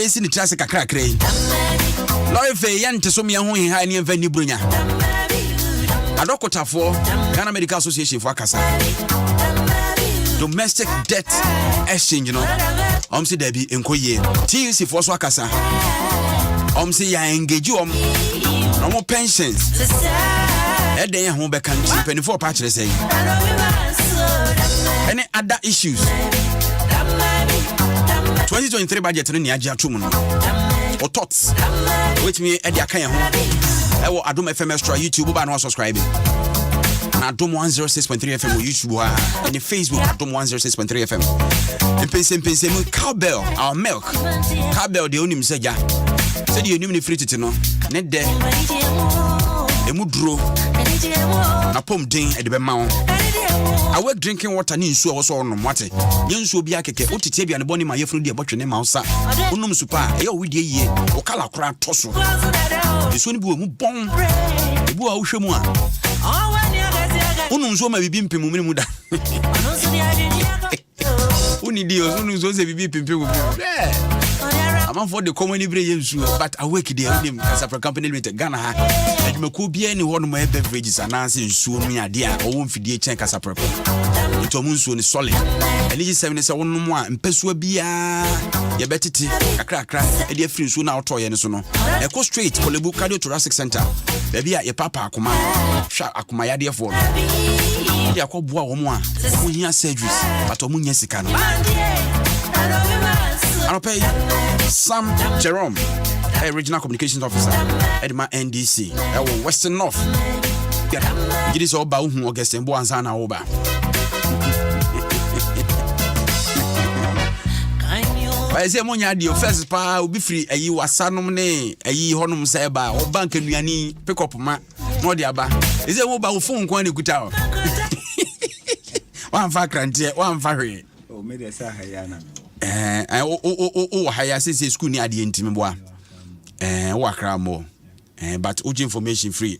esi ni trase kakra krai lawyer fe yante so me ho ha ne mfa ni bronya adokotafo Ghana Medical Association for akasa domestic debt exchange no say there be enkoye TUC for so akasa say ya engage no more pensions eden ya ho be kan 24 patch say any other issues 2023 budget ni agia tum no or thoughts which me e dia kan ya ho e wo Adom FM Extra YouTube ba no subscribe na Adom 106.3 FM YouTube and the Facebook Adom 106.3 FM Mpensenpensenmu cowbell our milk cowbell de onim seja se de onim ni free titi no ne de emu duro na pom den e de be ma wo awake drinking water ni nsuo wo so ono mwate ye nsuo bi akeke otiti bia ne boni ma yefru de botwe ne ma usa onum supa e wo de yie o kala kora toso nsuo ni bi wo mu bon e bu a wo hwemu a onum nsuo ma bibi mpemu mu da oni di o onum nsuo se bibi pimpemu I'm for the common nsuo but awake de onim Casapra Company Limited Ghana ha adwumako bia ni ho no ma beverages ananse nsuo no ade a owo mfidie chen Casapra nto mu nsuo ni solid eligi 7 se wonnom a mpesua bia ye betete kakra e de afiri nsuo na auto ye ne so no e go straight Kolebu Cardiothoracic Center baby a ye papa akoma hwa akoma yade fo no de akoboa wo mo a wo hia surgeries but wo nya sika no Anopay Sam Jerome, Regional Communications Officer, Edma NDC, Western North. It is all about who August and Boanzana Oba. I say, Monia, the first pa will be free. A you was Sanomne, a ye honum seba, or bank and Yanni, pick up ma, no diaba. Is a mobile phone going to good out? One factor, one fairy. Oh, maybe a Sahayana. Higher since school near the intimate work more, but information free.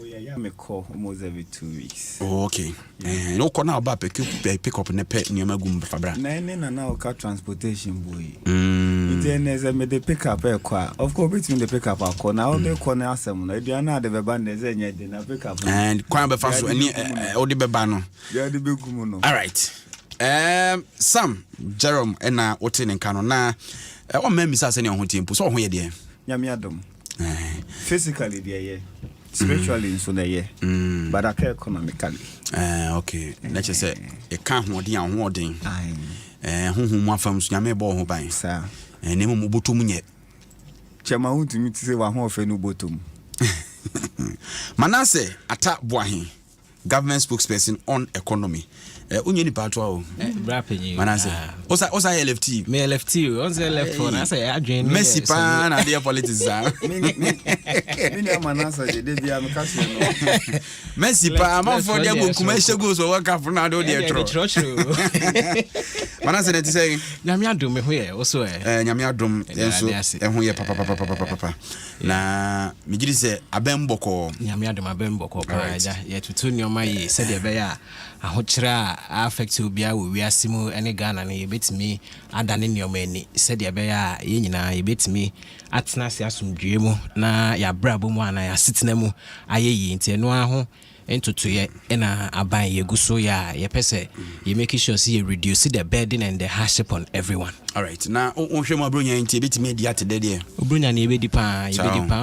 Oh, yeah, I call almost every 2 weeks. Oh, okay. No corner about pick up in a pet near my goom fabra. Now car transportation boy. Then as I made the pick up a car. Of course, between the pick up a car now, the corner some. I do not have a band as any pick up and crime the first any or the babano. All right. Sam Jerome ena otin nkano na o memi sa se ne ho tempo so ho ye de nyame Adom physically de spiritually so de but economically okay let's just say e kan ho den ho den honhum mu afam so nyame bo ho ban sa ne mu botom nye chema hu tumi ti se wa ho ofe no botom Manase ata boahin government spokesperson on economy unye ni patwa o brapenyi Manase osa LFT me LFT on the left for na say adwen Messi pa na dey politics me Manase dey bia me ka se no Messi pa am for dey go kuma shego so work for na dey tro Manase dey say nyame Adom me ho ye oso nyame Adom enso ho ye papa na me gidi say abemboko nyame Adom abemboko pa ja ye tutu nyoma yi se dey be ya ahokyera affect obia wo wiasemu ene Ghana na yebetimi adane nyoma ani se dey be ya ye nyina yebetimi atena se asomdwe mu na ya brabo mu ana ya sitena mu ayeyi nti eno aho entutu ye na aban ye guso ya ye pese ye make sure see you reduce the burden and the hardship on everyone. All right, now on hwe mo abronya nti betimi dia te de obronya na yebedi pa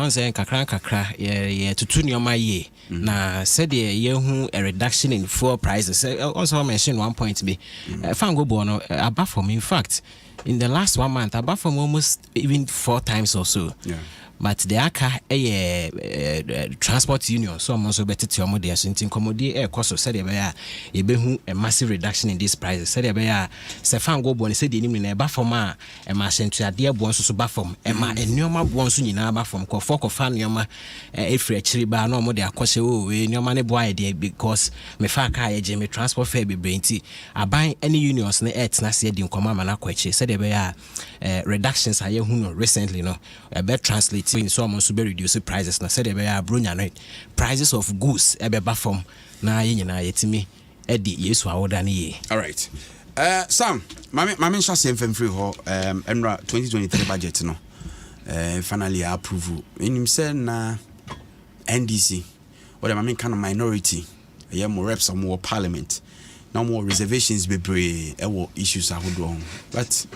on say kakra ye tutu nyoma ye na said ye hu a reduction in fuel prices. Also mention one point be fango bo no above from, in fact in the last 1 month above from almost even 4 times or so. Yeah. But the aka transport union so am also better to amode so ntin komodi cost said e be hu a massive reduction in these prices said e be ya se fan go bon said enim na e ba form a e ma hyentu ade bon so ba form e ma enyoma bon so nyina ba form ko for fan nyoma e free akiri ba na amode akose o we nyoma ne boy dey because me fa ka ye me transport fare be brenti aban any unions na etna se di nkoma ma na kwachi said e be ya reductions aye hu no recently no e be translate so am also be reduce prices na said e be ya bronya no prices of goods e be ba form na ye nyina yetimi e di yesu awoda ne ye. All right, Sam, my shall say free ho 2023 budget no. Finally approve. In him say na NDC or the main kind of minority. More reps or more parliament. No more reservations be issues are wrong. But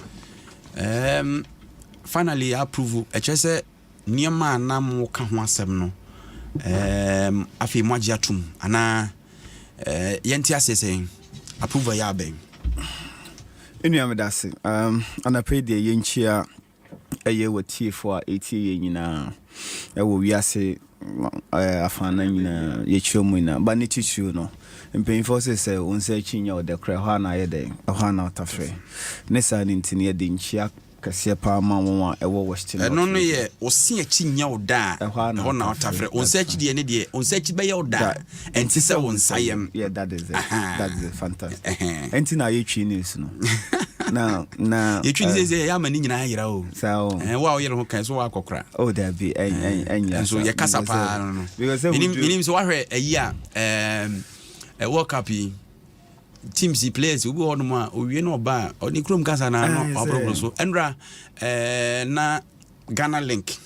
finally approve. I just say near man na mo ka ho asem no. Afi mo agiatum ana yenti asese approve ya ben. Inu amedase ana pay de yenchia eye watie for 80 ye nyina ewo wiase afana nyina ye chiomu na ba ne tichu no mpemfo se onse chinya ode kra ho na ye de ho na otafre ne sa ne ntini ye de nchia kase pa ma won ewo western no no ye osi chinya oda ho na otafre onse chi de ne de onse chi be ye oda enti se wonsayem. Yeah, that is it fantastic enti na ye twi news no na you choose say ya mani nyina yira o so wa o yere ho kan so wa akokra oh there be enya so ye kasa pa no because minim so wa hwe ayi a World Cup teams players ubi ho no ma owie no ba oni krom kasa na no obrobro so endra na Ghana link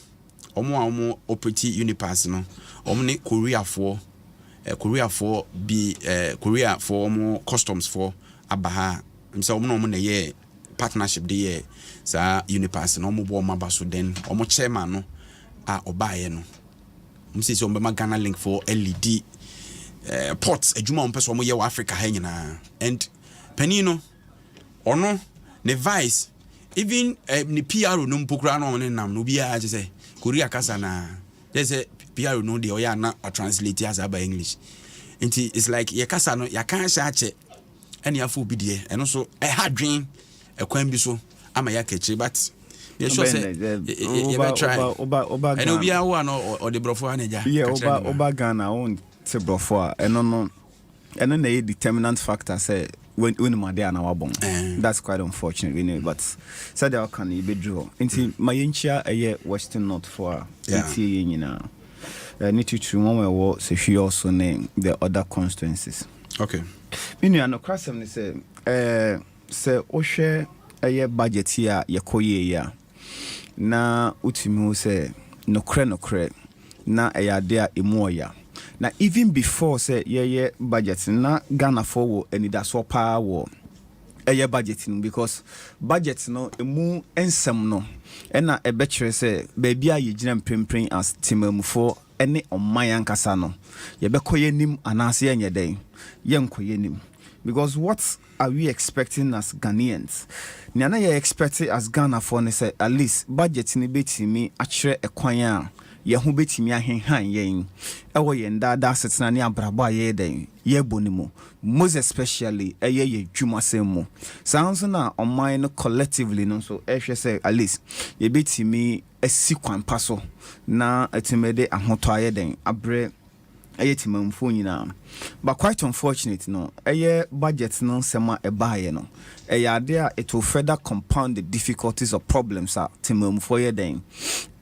omo opeti Unipass no omo ne Korea for bi Korea for omo customs for abaha mse omo no na ye partnership de ye sa Unipass no omo bo maba so den omo chairman no a obaye no mse se omo Ghana link for LED ports ejuma on person ye wa Africa ha nyina and penino ono ne vice even ni PR no mpokura no ne nam no bia age say Korea kasa na there's a PR no de oya na translate as by English nti it's like ye kasa no ya kan sha che ene afo bi de eno so hadwen ekwan bi so ama ya kechi but ye sure say ye be try and obi a wo no o de brofo anaja oba Ghana on brofo eno na a determinant factor say when my day na wabon. That's quite unfortunate, you know, but said how can you be draw into my incha a year western north for 80 you know need to one so she also name the other constituencies. Okay, you know no crasem say o share a year budget here ye koye ya na utimi say no kre na a ya there emoya. Now even before say yeah budget na Ghana for and that's what power budgeting because budget no emu ensem no na e betchere say baby a yigina mpempren as timam for any oman ankasa no ye bekoye nim anase yenye den ye nkoye nim because what are we expecting as Ghanaians na ye expecting as Ghana for ne say at least budget ni betimi akire ekwan a ye ho betimi ahenhan yen ewo ye ndada setena ne abrabo aye den ye bonimu most especially ye dwumasem sounds na oman no collectively no so ehwe say at least ye betimi asikwan paso na atimede ahoto aye den abre aye timamfo nyina but quite unfortunate no budget no sema ebaye no ade a it will further compound the difficulties or problems at timamfo ye den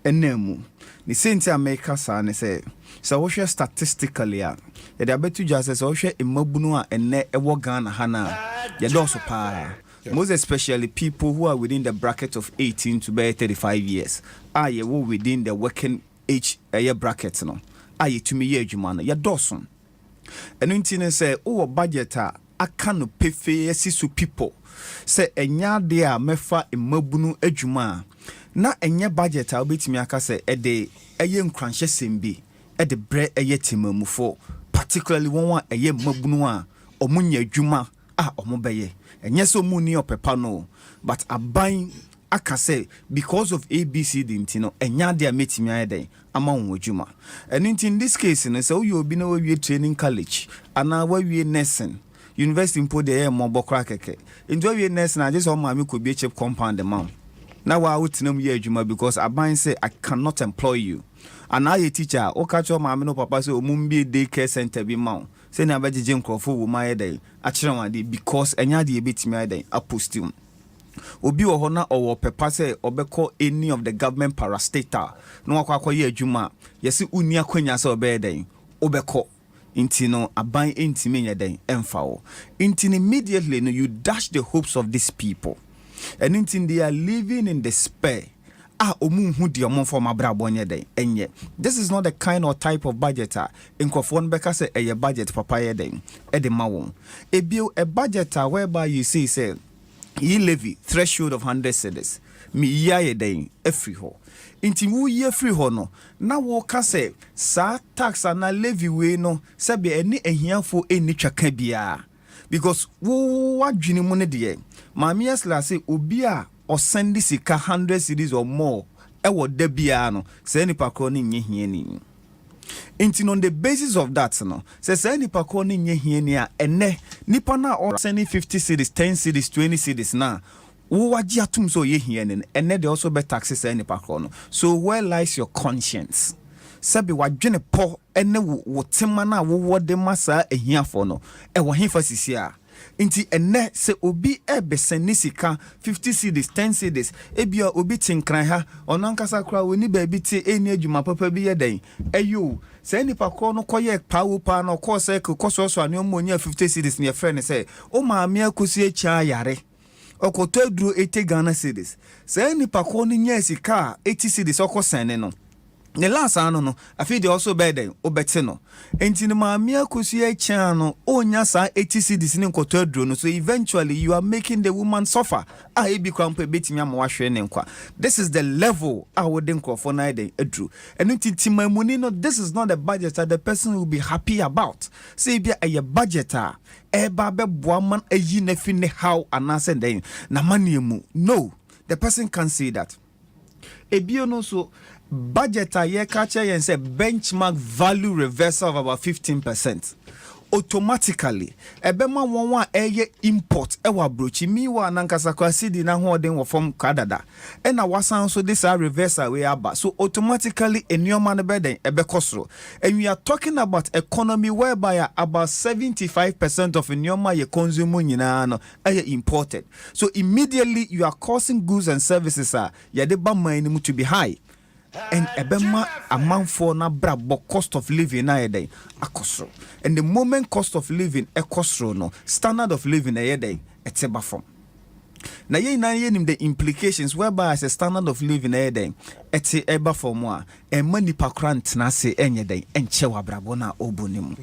enemu ni senti America sa ne say so wo hwe statistically a ye da betu just say wo hwe emabunu a enne ewo Ghana hana ye do so pa most especially people who are within the bracket of 18 to 35 years are ye within the working age bracket no aye to me ye adwuma no ye do so eno ntine say wo budget a aka no pefe sisu people say enya de a mefa emabunu adwuma na enye budget a obetimi aka say ede eye nkranhye sembi ede bre eye timamufo particularly won eye mabunu a omunya adwuma a omobeye enye so muni opepa no but aban aka say because of ABCD ntino enya de a metimi ayeden ama won adwuma and in this case no say you obi na we training college ana we nursing university mpo de mobokra keke into we nursing na just o ma me ko bi chip compound mam now I would know you because Aban say I cannot employ you. And I a teacher, o catch your mammy no papa say mumbi daycare center be mount. Say na beji Jim Crawford wo my day. Achirama because enya de bit me day apostum. Obi o hona or papa say obeko any of the government parastatal. No akwa ye adwuma. Yesi unia kwanya say obey day. Obeko. Intino aban intimi nyeden emfa. Intin immediately no you dash the hopes of these people. And intin they are living in despair. This is not the kind or type of budgeter in Kofon Beka say a budget papa den edemawon. A budgeter whereby you say ye levy threshold of 100 cedis. Me ye den every ho. Inti wu ye free ho no. Na wo ka say sa tax na levy we no sebe eni ehiafo eni twaka bia. Because wo wadwini mu ne de. Maami esla say obi a or send this 100 cedis or more, ewo debiano, say any pakoni nye hieni. Intin on the basis of that, no, say any pakoni nye hieni ene, nipana or sending 50 cedis, 10 cedis, 20 cedis na, uwajia tum so ye hieni, ene they also be taxes any pakono. So where lies your conscience? Sabi wajene po, ene wotemana wo de masa ehia for no, ewo hinfa sisia. Inti ene se obi ebeseni sika 50 cedis 10 cedis ebia obi tinkran ha onankasa kra woni ba bi ti eni adwuma papa bi yeden eyo se nipa ko no koye pawo pa no ko se koso so ane mo nya 50 cedis ne friend say o maame akosi echa yare okoto aduro 80 Ghana cedis se nipa ko no nya sika 80 cedis okosene no the last no I feel they also better obete no enti ma me akosi e chan no onya sa 80 cedis ni nkoto aduro no so eventually you are making the woman suffer e bi kwampa betimi am wahwe ne nkwa. This is the level I would think of for na dey aduro and enti mamuni no this is not a budget that the person will be happy about. Say bia a budget e ba be boa man ayi na fi ne how anase den na maniemu. No, the person can say that ebio no so budget a year catcher and say benchmark value reversal of about 15%. Automatically, ebema wanwa eye import ewa brochi mi wa nankasa kwa sidi na hoden wa from Canada. Ena wasan so this a reversal we aba. So automatically enyoma ne beden ebe kosro. And we are talking about economy whereby about 75% of enyoma ye consume nyina no eye imported. So immediately you are causing goods and services ya de ba man to be high. And ebema amount for na brabo cost of living na yede akosro. And the moment cost of living ekosro no standard of living na yede eteba from. Na ye nim the implications whereby as a standard of living na yede eti eba from wa e mani pakrant na se enyede enche wa brabo na obunimu.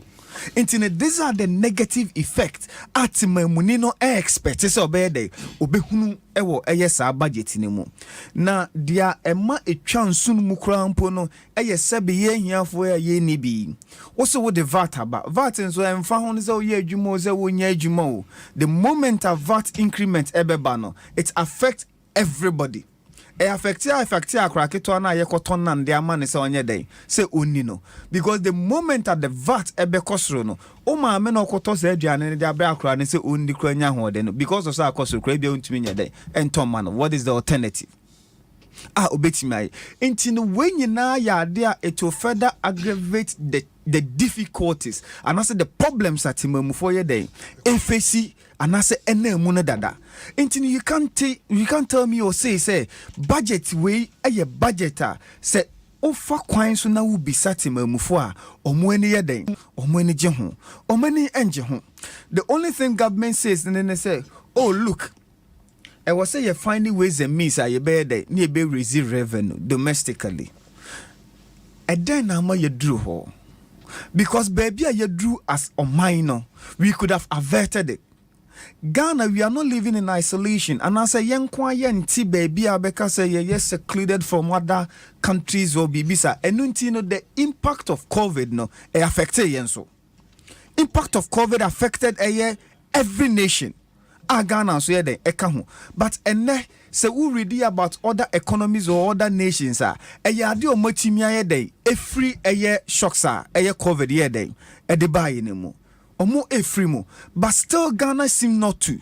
Internet, these are the negative effects at mamuni no expect se obede obehunu ewo eyesa budget ni mu na dia ema etwa nsun mu kra mpo no eyese be ye hiafo ye ni bi wo so wo de VAT aba VAT nso emfa ho se wo ye adwuma o se wo nya adwuma o. The moment a VAT increment ebeba no it affects everybody. E affect akraketo na ye koton na ndi ama ne se onye den se oni no because the moment at the VAT ebe kosro no o ma me no koto se aduane ne de abra akra ne se oni kra nya ho den no because of sa kosro kra bia ontumi nya den enton man. What is the alternative? Obetimi enti no wenyina ya ade a it will further aggravate the difficulties and also the problems at mamufo ye den efesi anase enemu ne dada. Enti you can't tell me or say budget way a budgeter say ofa kwan so na wo bisate mamufo a omo eni ye den omo eni je ho omo eni enje ho. The only thing government says and then they say, oh look, I was say you're finding ways and means you be there near be receive revenue domestically. And then how you drew ho because baby you drew as a minor we could have averted it. Ghana, we are not living in isolation. And I say, young quiet, baby, abeka say, yes, secluded from other countries or bibisa. And you know, the impact of COVID, no, affected yenso. Impact of COVID affected every nation. Ghana, so yeah, but say we read about other economies or other nations, adi o motimia free shocks COVID ye buy anymore. Omo efrimu, but still Ghana seem not to.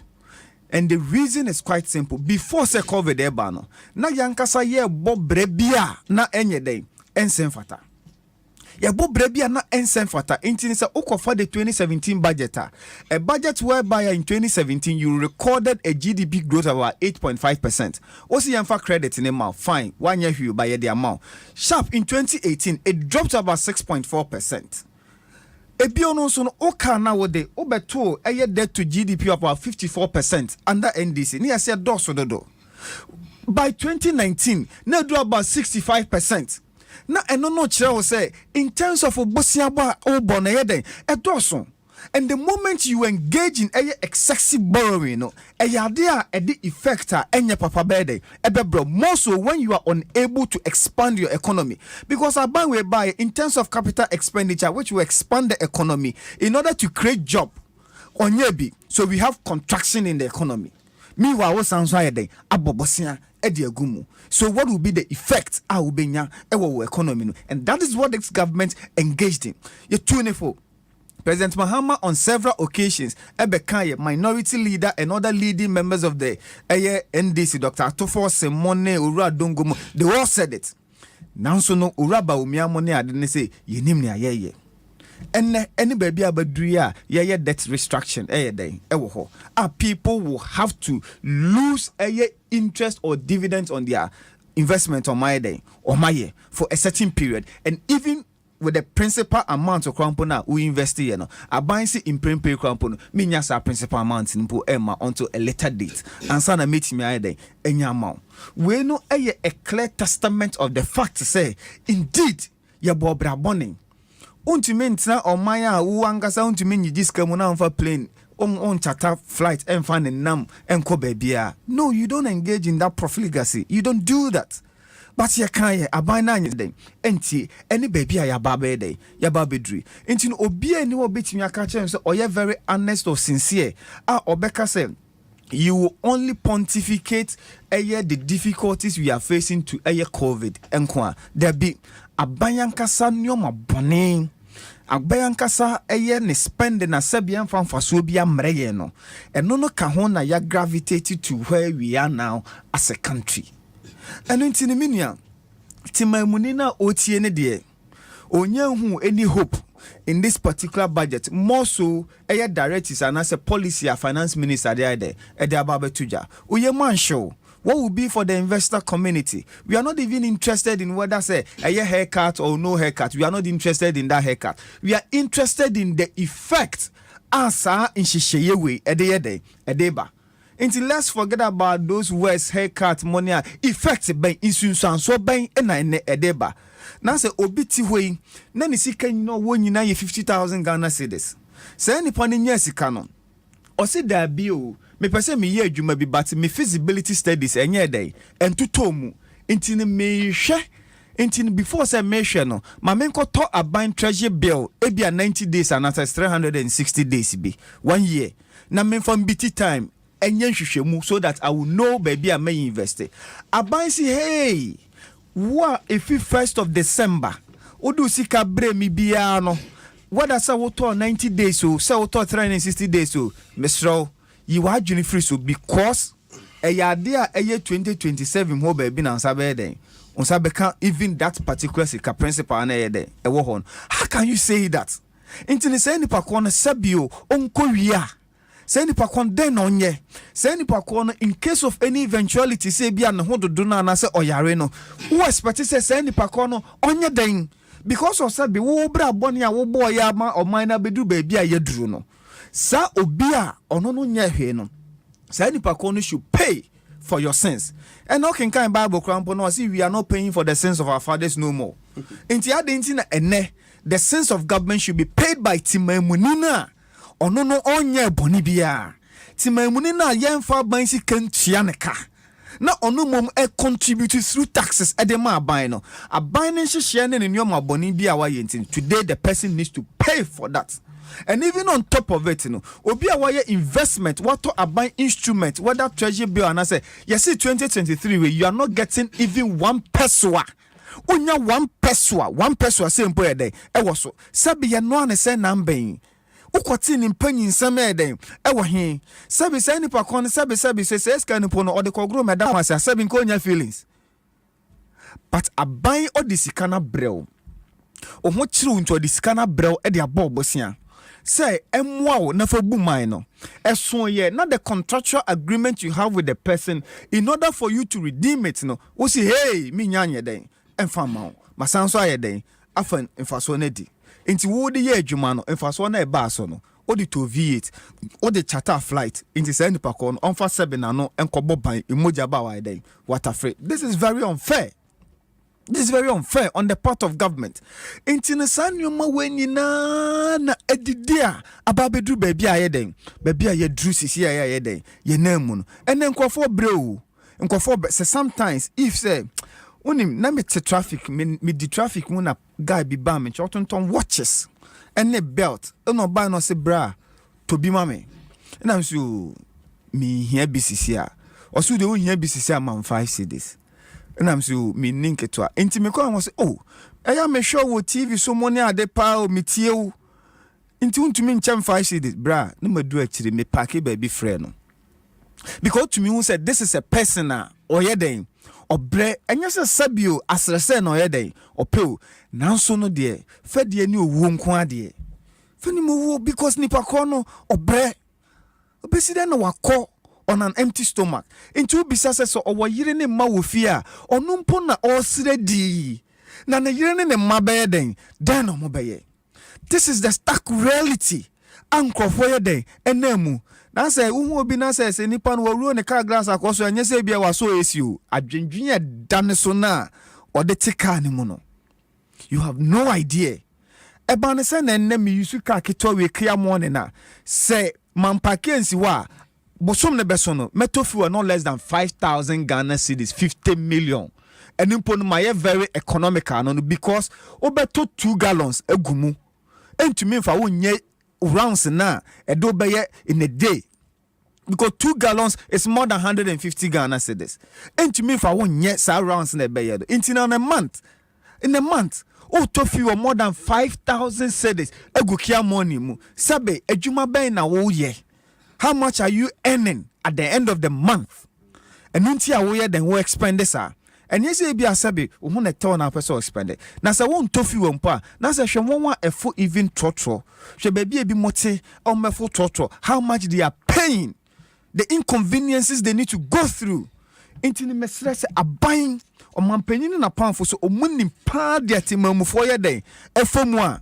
And the reason is quite simple. Before se COVID ebano, na yankasa ye bo brebia na enye day ensem fata. Ye bo brebia na ensem fata. Intini se for the 2017 budget. A budget whereby in 2017 you recorded a GDP growth of about 8.5%. Osi yanfa credit in amount fine. 1 year you buy the amount. Sharp in 2018 it dropped to about 6.4%. Ebio no so no oka na wo de obeto eye debt to GDP of about 54% under NDC. Ni ase doso dodo. By 2019, na do about 65%. Na eno no kire wo say in terms of obosiaba obo na ye den edoso. And the moment you engage in excessive borrowing, no, the effect enye papa bede ebebro more so when you are unable to expand your economy, because our we buy in terms of capital expenditure, which will expand the economy in order to create job on yebi. So we have contraction in the economy. Meanwhile, what sounds like day abobosia ediagumu. So what will be the effect ubenya ewo economy? And that is what this government engaged in. You're 24. President Mahama on several occasions, Ebekaye, minority leader and other leading members of the NDC, Dr. Dwaso Nsem, Ura Dongomo, they all said it. Now so no Uraba Umiamone, I didn't say, Yenimni aye. And any baby abadria, yeah, debt restriction, day, our people will have to lose interest or dividends on their investment on my day or my year for a certain period, and even with the principal amount of crampona we invest in, a buying in pay crampono, means our principal amount in Emma until a later date. And son meet me either in your amount. We know a clear testament of the fact to say, indeed, your bobra bonning. Untimenta or Maya, who angasa untimin you just come on for plane. On charter flight and find a nam and kobe beer. No, you don't engage in that profligacy. You don't do that. But ya can a buy 9 day. Enti any baby ya babe day, ya babedri. Enti no obi any will beat me a catcher so or ya very honest or sincere. Obeka said you will only pontificate the difficulties we are facing to COVID. Enkwa there be a bayankasa nyoma boning. Agbayankasa ne spend na sebian fan faso bia mreye no. Eno no kahona ya gravitated to where we are now as a country. And in Tiniminia, Timamunina Otiene de Onyahu any hope in this particular budget, more so a directors and as a policy a finance minister there, Edababe Tuja. Uyeman show. What will be for the investor community? We are not even interested in whether say a haircut or no haircut. We are not interested in that haircut. We are interested in the effect asa in Shisheyewe edeba. Until let's forget about those words haircut money effect ben insunsan so ben na edeba. Now say obiti way na ni sika nyina wo nyina ye 50,000 Ghana cedis. Say any pon nya sika no. O se da bi o me pese me ye adwuma bi but me feasibility studies enye dey entuto mu intini me hwe intini before say me hwe no ma me nkoto aban treasury bill ebia 90 days and after 360 days bi 1 year na me from BT time enye nhwehwemu so that I will know baby I may invest. Aban si hey what if 1st of December odu sika bre mi bia no what that say what 90 days so say what 360 days so mesro you are journey free so because a year 2027 ho baby na sabe den on sabe can even that particular sika principal na yede e wo hon. How can you say that intini say ni pa kono sabio onko wia say ni pa kon den onye say ni pa kono in case of any eventuality say bia na ho dodo na say oyare no who expect say ni pa kono onye den because of sabi wo bra boni a wo boy ya ma o man na bedu baby a yeduru no sa obia ono no nya hwe no sa nipa ko no should pay for your sins. And no can Bible crampo no see we are not paying for the sins of our fathers no more. Inti adenti na ene the sins of government should be paid by Timamunina ono no onye boni bia Timamunina yemfa ban si kantua ne ka na ono mom contribute through taxes edema aban no aban ne hye ne nyoma boni bia wa yenti. Today the person needs to pay for that. And even on top of it, obi a wire investment, what to buy instrument, whether treasury bill and I say, yes, 2023 where you are not getting even 1 peso. Unya 1 peso same per day. E was so sabi ya no an say nambe. Ukwati ni Mpensenpensenmu eden. E wo hin. Sabi say nipa kon sabi say ska ni pono or the kogro me da wase sabi nko nya feelings. But aban odisika na brel. Oho chiru nto odisika na brel e de abobosia. Say emwa na fa bu man no eso ye na the contractual agreement you have with the person in order for you to redeem it no wo say hey me nyanye den emfa ma masanso aye den afan emfa so na di Inti wo de ye adwuma no emfa so na e ba so no o de to V8 o de charter flight inti say nipa ko no onfa 7 na no enkobo ban emoja ba wa den water free. This is very unfair. This is very unfair on the part of government. Inti ne sanyoma we nyina na edidia ababedu baby aye den baby aye dru sisi aye den ye namu no ene nkofo breu nkofo say sometimes if say unim na me traffic me di traffic mu na guy bi ba me chotonton watches ene belt no buy no say bra to be mame na so me here BCC a osu de wo here BCC a man 5 cedis na so me link to a enti me ko say oh eya me show wo TV so money ade pa o me tie wo enti untumi nchem 5 cedis bra na madu akire me park baby friend no because to me who said this is a person or yeden obre enya se sabio asrese na oyeden opeu nanso no de fa de ni owu nko ade fa ni mo because nipa ko no obre obesi de na wakọ on an empty stomach into bisa se so owo yire ne ma wo fi a onu mpo na osire di na ne yire ne ma be den den no mo be. This is the stark reality ankrofo yeden enamu na say uhu obi na say se nipa no wuru ne car glass akoso enye se bia waso esio adwendwen ya dane so na ode tika ne mu no. You have no idea eba ne say na nne me yusu car kitwa we kria morning na say mampakensi wa bosom ne beso no metofu no less than 5,000 Ghana cedis 50 million and impo no my very economical no because obeto 2 gallons egumu entumi mfa wonye rounds na edo beye in a day because 2 gallons is more than 150 Ghana cedis entumi mfa wonye sa rounds na beye do in a month oh tofu more than 5,000 cedis egukia money mu sabe adwuma ben na wo ye. How much are you earning at the end of the month? And unti awoye then wo expend this and yes e bia sabe wo ho na tell na person expend na say won tofi wo mpa na say hwe won efo even trotro hwe baby e bi mote o mefo trotro how much they are paying, the inconveniences they need to go through into the mesrese aban o mampanyin na panfo so o munim pa de atimamufo ye den efo mu a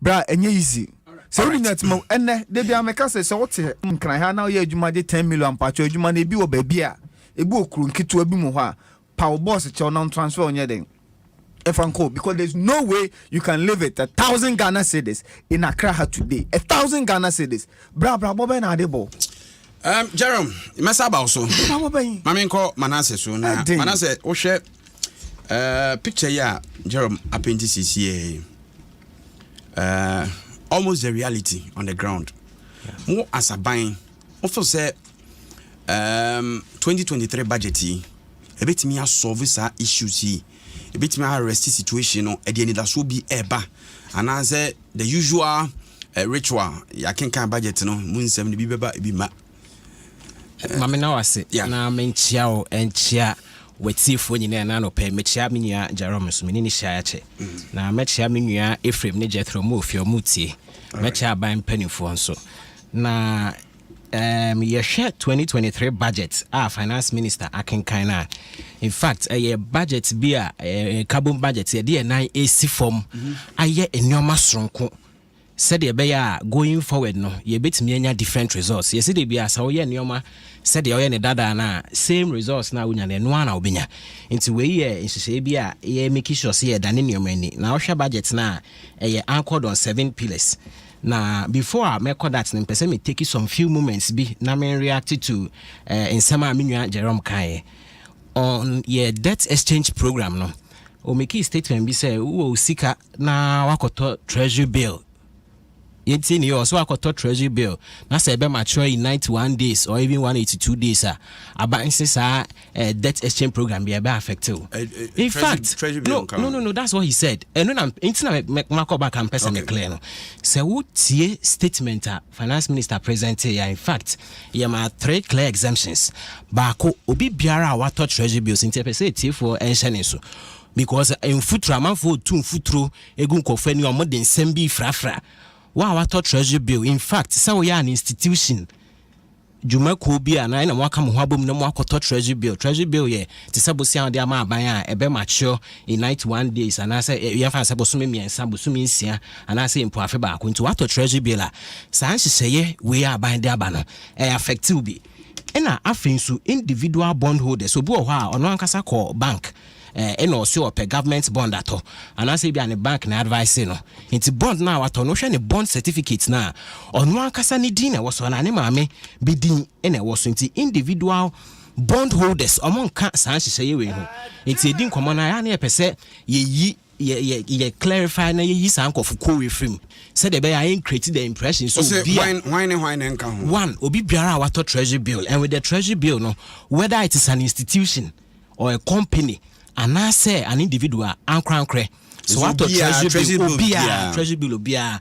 bra enye easy. So we net mo enne de bia meka se wote nkran ha na ye adwuma de 10 million pacho adwuma na bi wo baby a ebi okuru nkitu abi mu ho a power boss che on transfer onye den efanko because there's no way you can live it 1,000 Ghana cedis in Accra today 1,000 Ghana cedis bra bobe na adebo Jerome mesa ba so mame nko Manase so na Manase wo hwe picture ya Jerome appendicitis here almost the reality on the ground. More as a buying. Also say 2023 budget a bit me solve some issues a bit me arrest situation no at the end that so be eba and I say the usual ritual ya can budget no moon 7 be be ma mama na wase na menchia o enchia wetifo nyina na no pe mechia menua Jerome so menini hia che na mechia menua Ephraim ne Jethro mu ofio mutie mechia ban panifo nso na ye share 2023 budget finance minister akenkan na in fact a budget bi a carbon budget ye de 9 AC form aye enoma sonko said ye be going forward no ye betimi anya different results ye said dey bia sa wo ye enoma said ye ne dada na same results na unya no na obenya nti we ye nhihye bi a ye make sure say ye dane enoma ni na wo hwa budget na ye anchored on 7 pillars. Now, before I make that, me take some few moments be na me react to Nsem menua Jerome Kaye on your debt exchange program no. O make statement be say wo sika na wakoto treasury bill. Yeti ni also wakoto treasury bill. Na say be mature in 91 days or even 182 days aba insisa debt exchange program be affect you. In fact, no, that's what he said. And when I'm internet make back and person clear no. Say wo tie statement finance minister present here in fact, ye ma 3 clear exemptions. Baako obi biara wato treasury bills interpret tie for enshane so. Because in futuro man for 2 futuro egun kofa ni omo de nsem bi frafra. Wa wato treasury bill in fact say we are an institution Jumako bi ana na mwaka mo habom na mwakoto treasury bill ye te sɛ bosia de ama aban a ebe mature in 91 days ana sɛ ye fa sɛ bosome miensa bosome nsia ana sɛ impo afe ba ko nti wato treasury bill a saa nhyehyɛ we aban de aba no affective bi ɛna afei nso individual bondholders obi wɔ hɔ a ɔno ankasa kɔ bank ɛna ɔsɛ ɔpɛ government bond atɔ anaasɛ bi a ne bank na advice no nti bond na watɔ no hwɛ ne bond certificate na ɔno ankasa ne din na ɛwɔ so na ne maame bi din ɛna ɛwɔ so nti individual bondholders ɔmo nka saa nhyehyɛ wei ho nti ɛdi nkɔmmɔ no a ne yɛpɛ sɛ yɛyi clarify na yɛyi saa nkɔfo kɔwe film sɛ de be I create the impression so why nka ho one obi biara a wato treasury bill and with the treasury bill no whether it is an institution or a company and I say an individual ankrankre so wato treasury bill obia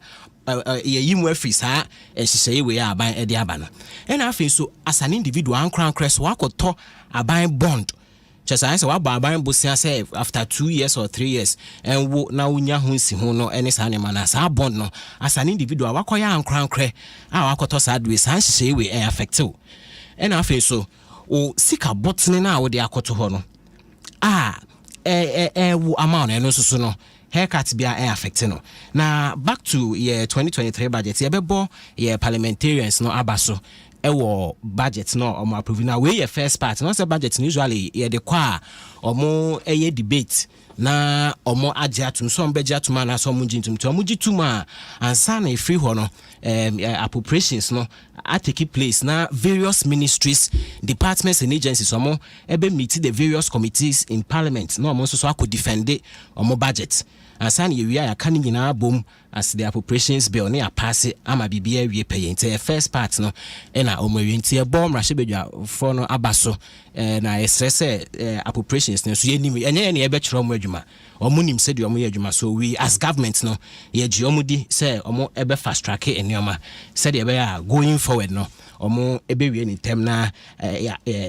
ye yimu afri saa ehyehyɛ we ya aban ede aba no and afei so as an individual ankrankre so wakoto aban bond just I say wa ba ban bosia say after 2 years or 3 years and wo na unya ho si ho no any sa ne mana sa bond no as an individual wakoya ankrankre a wakoto sa adwe sa nhyehyɛ we affect o and afei so o sika botne na wo de akoto ho no wo amount no so no haircut bia affect no na back to year 2023 budget ye bebo ye parliamentarians no abaso ewo budget no omo approve na we ye first part no say budget usually ye de kwa omo eye debate na omo agye atum so ombeje atum na so omo gintum to omo gituma ansa na free ho no appropriations no take place na various ministries departments and agencies omo ebe meet the various committees in parliament no omo so akọ defend omo budget ansa na ye wi ya kan nyina bom as the appropriations bill na pass ama bibia wie pay nti first part no na omo wi nti e bom rahye bedwa for no abaso na stress appropriations no so ye nim enye ne e be kyerɛ omo adwuma omo nim se de omo ye adwuma so we as government no ye gi omo di se omo ebe fast track enioma se de be ya going forward no omo ebe wie ni tem na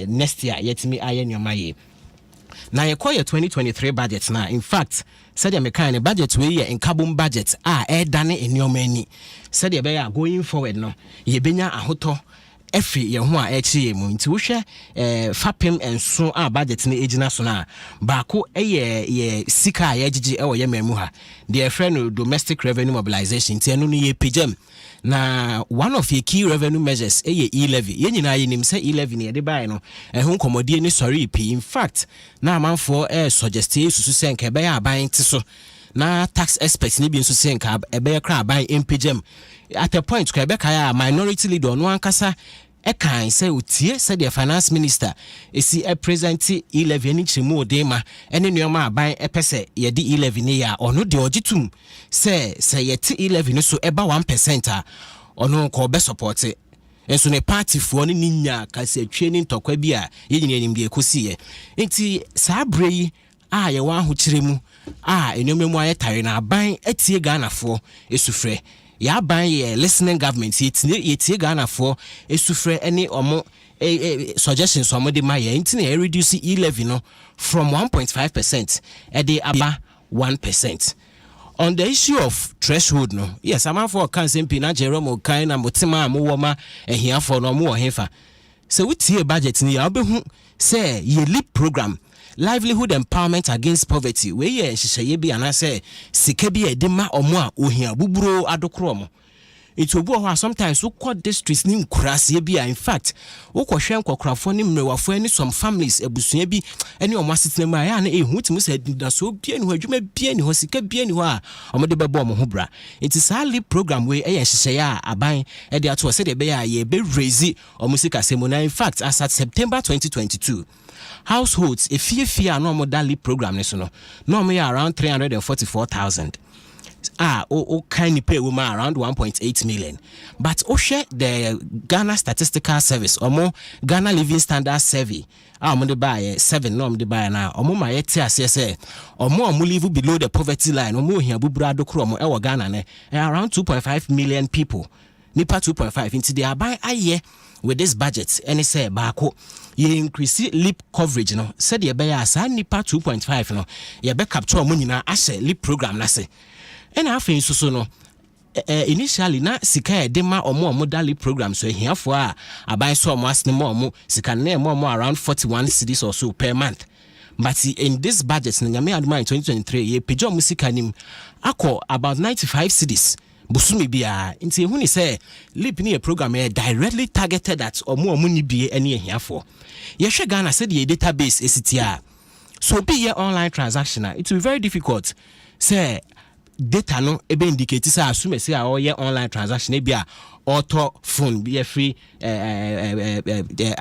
next year yetimi aye enioma ye na ye call your 2023 budget na in fact said the mechanic budget we ye in carbon budget dane enioma ani said the be ya going forward no ye benya ahoto efi ye ho a echi mu nti wo hwe fapem enso budget na ejina so na baako ye sika ye gigi e wo ye mamu ha the friend domestic revenue mobilization nti enu no ye pejam na one of the key revenue measures ye e-levy ye nyina ye nim say e-levy ne de bai no ho komodie ni sorry p in fact na amanfo suggest susu say nka be ya aban ti so na tax experts ni bi nso say nka ebe ya kra aban empejam at a point kwa be ka minority leader no ankasa kan say utie say the finance minister esi present e-levy ni chimu odema ene nuoma aban epese ye di e-levy ni ya ono de ogitum say ye ti e-levy no so eba 1% a ono ko be support enso ne party fo ni nya ka se atwe ni ntokwa bi a ye nyina nim de ekosi ye enti saa brei ye wa ho kiremu enuoma mu aye tare na aban etie Ghana fo esufre ya ban ye listening government yetie Ghana for esufre any omo suggestions omo de maye ntine e reduce e-levy no from 1.5% e de aba 1%. On the issue of threshold no yes am for kan sempi na Jerome kan na motima amowoma ehia for no mo hefa so wetie budget ni ya obehu say ye leap program livelihood empowerment against poverty we ye hyehyeye bi anase sika bi edema omo a ohia buburo adokro omo itobu ho sometimes we call districts ni nkurase bi in fact we kohwe nkokrafo ni mrewafo ani some families ebusua bi ani omo asetena ma ya na ehu timu se da so bi ani ho adwuma bi ani ho sika bi ani ho a omo de bebo omo ho bra it is a program we ye hyehyeye a aban e de ato se de be ya ye be raise omo sika semona in fact as at September 2022 households efie no mo daily program ne so no mo around 344,000 kind pay woman around 1.8 million but share the Ghana Statistical Service or more Ghana Living Standard Survey mo de buy 7 no mo de buy na mo ma yeti ase say mo live below the poverty line mo hia bubura dokro mo e wo Ghana ne around 2.5 million people nipa 2.5 into the aban aye with this budget and say baako ye increase leap coverage no said ye be ya sa nipa 2.5 no ye be capture mo nyina ahye leap program na se and afin so no initially na sika edema omo daily program so hiafo a aban so omo asne mo sika na mo around 41 cedis or so per month. But in this budget in 2023 ye pejo mu sika nim akọ about 95 cedis busumi bia nti ehuni say leap ni a program directly targeted at omo ni bie ene hiafo. Ye hwe Ghana said the database esitia. So be your online transaction it will be very difficult say data no ebe indicate say assume say your online transaction e bia auto phone be free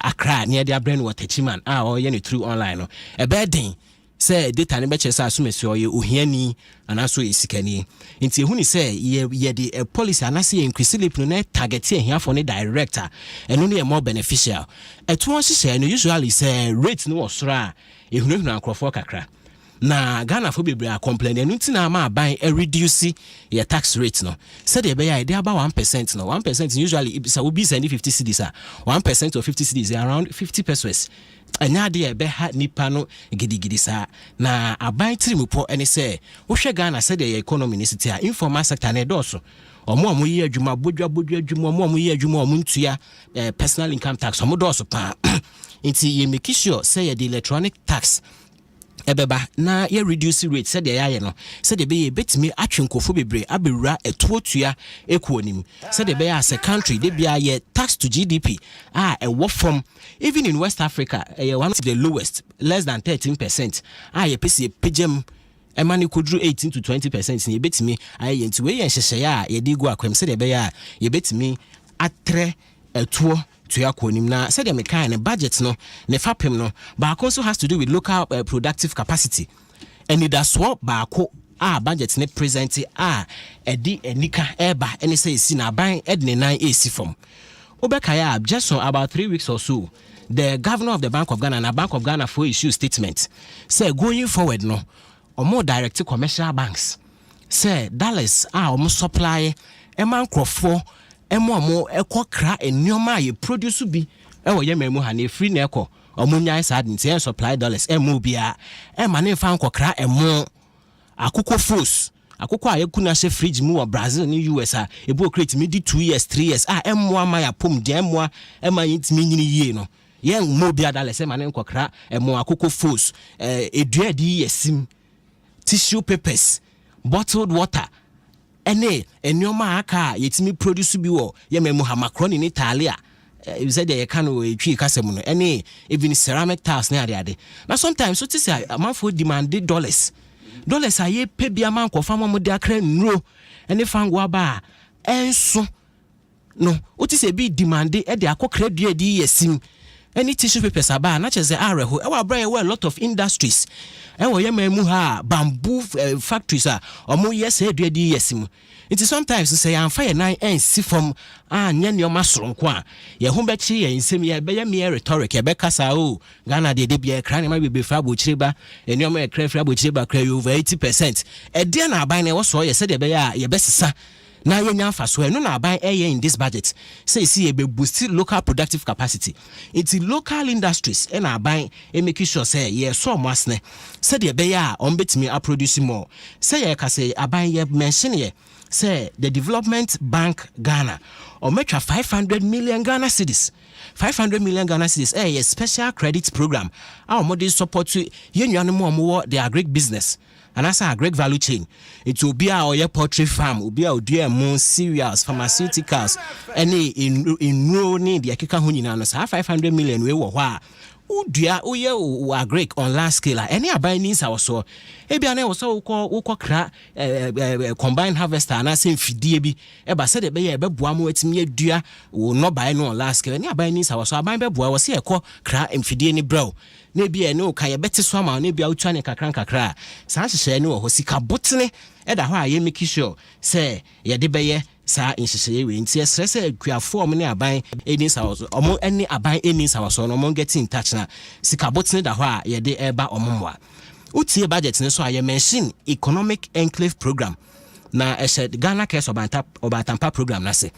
Accra near their brain water chiman or ye through online no e be den say data ne be che say assume say oye ohiani and also isikani nti ehuni say ye the policy anase increase leap no na target here for the director and only more beneficial eto on hye no usually say rate no osra ehunu akrofo kakra na Ghana for bebre a complain enu ntina ma ban reduce your tax rate no said e be ya dey about 1% no 1% usually it be 50 cedis 1% of 50 cedis around 50 pesos anya dey e be ha nipa no gidigidi sa na aban tirimupo ene say wo hwe Ghana said the economy ni city informal sector na edoso omo yi adwuma bodwa adwuma omo yi adwuma omo ntua personal income tax omo doso pa nti ye make sure say the electronic tax ebeba na ye reduce rate said the ya no said the be betimi atwenkofo bebre abewura etuotua ekuonim said the be as a country they be ye tax to GDP e from even in West Africa one of the lowest less than 13% ye pese pegem emani kodru 18 to 20% ni betimi aye nti we ye nhyehyeye ye di go akwem said the be ye betimi atre etuo to yakonim na said the kind of budget no ne fapem no but also has to do with local productive capacity and it does what baako budget ne present edi enika eba any say si na ban edne 9 AC from obekaya just about 3 weeks or so the governor of the Bank of Ghana and Bank of Ghana for issue statement say going forward no or more direct commercial banks say dollars almost supply man crofo emo ekokra enioma ye produce bi ewo ye memu ha na free na eko omunya sad nti supply dollars emo bia ma na fa nkokra emo akoko force akoko ayeku na she fridge mu wa Brazil ni US ebo create me di 2 years 3 years emo ama ya pom de emo ema yintimi nyini yie no ye mo bia dollars ma na nkokra emo akoko force edua di yesim tissue papers bottled water ene enioma aka yetimi produce bi wo ye memu ha macaroni ni Italia you said they can twi kasem no ene even ceramic tiles na ade na sometimes so ti say amanfo demand dollars aye pe bia man ko fama mo de akra nro ene fango aba enso no o ti say bi demand e de akokra dua di yesim any tissue papers aba na cheze areho e wa bra a lot of industries e wo ye memu ha bamboo factories omo yes e dua di yesim it is sometimes say am fire nine ensi from anya ne o masronko ye ho be chi ye nsem ye be ye me rhetoric ye be kasa Ghana de bia kra ne ma be fra bo chiriba eni o ma kra fra bo chiriba kra over 80% e de na aban ne wo so ye se de be ya ye be sesa na ye nyanfa so no na aban in this budget say see ye be boost local productive capacity into local industries and aban make sure say ye so masne say de be ya on betimi a produce more say ye ka say aban ye mention ye say the Development Bank Ghana or make 500 million Ghana cedis 500 million Ghana cedis a special credit program our model support to more the agri business and as a great value chain it will be our poultry farm will be our dear more cereals pharmaceuticals any in no need the akika ho nyina no 500 million we wo hwa udua oye o agree on large scale any aban needs our so ebia na wo so wo kra combined harvester na se mfidie bi e ba se de be ye be boa mo atimi adua wo no buy no on large scale any aban needs our so aban be boa wo se e ko kra mfidie ni bro na bia ne o ka ye beti so ama na bia utwa ne kakra sa hyehyɛ ne wo ho sika botene e da ho a ye make sure say ye de be ye sa inhyehyɛ we nti stress akuafo om ne aban eni sawo omo eni aban eni sawo so no mo get in touch na sika botene da ho a ye de eba omomwa utie budget ne so a ye mention economic enclave program na Ghana Cares Obatampa program na se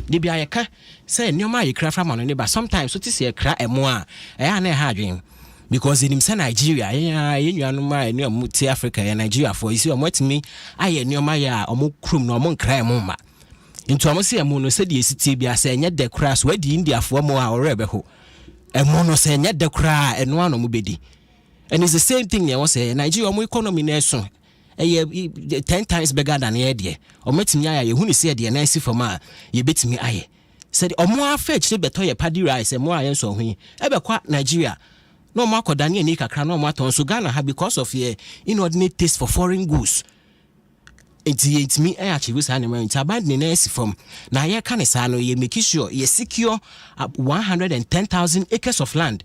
de bia ye ka say nyoma ye kra fra ma no ne ba sometimes so ti se kra emo a e ya na ha adwen because in say Nigeria you no ma any muti Africa Nigeria for you see omotimi aye nioma ya omo krum no omo nkran mo ma into omo se emu no se de esiti bia se enye de kra so wadi India fo mo a ore be ho emu no se enye de kra eno ano mo bedi. And it's the same thing you say Nigeria omo economy na so 10 times bigger than here there ometimi aye hu ni se de na isi for ma ye betimi aye said omo afa chire beto ye paddy rice emo aye so hu e be kwa Nigeria no more kodani ni kakra no more ton so Ghana have because of your inordinate taste for foreign goods. It's me achieve this animal in abandon from now ye can say no ye make sure ye secure 110,000 acres of land.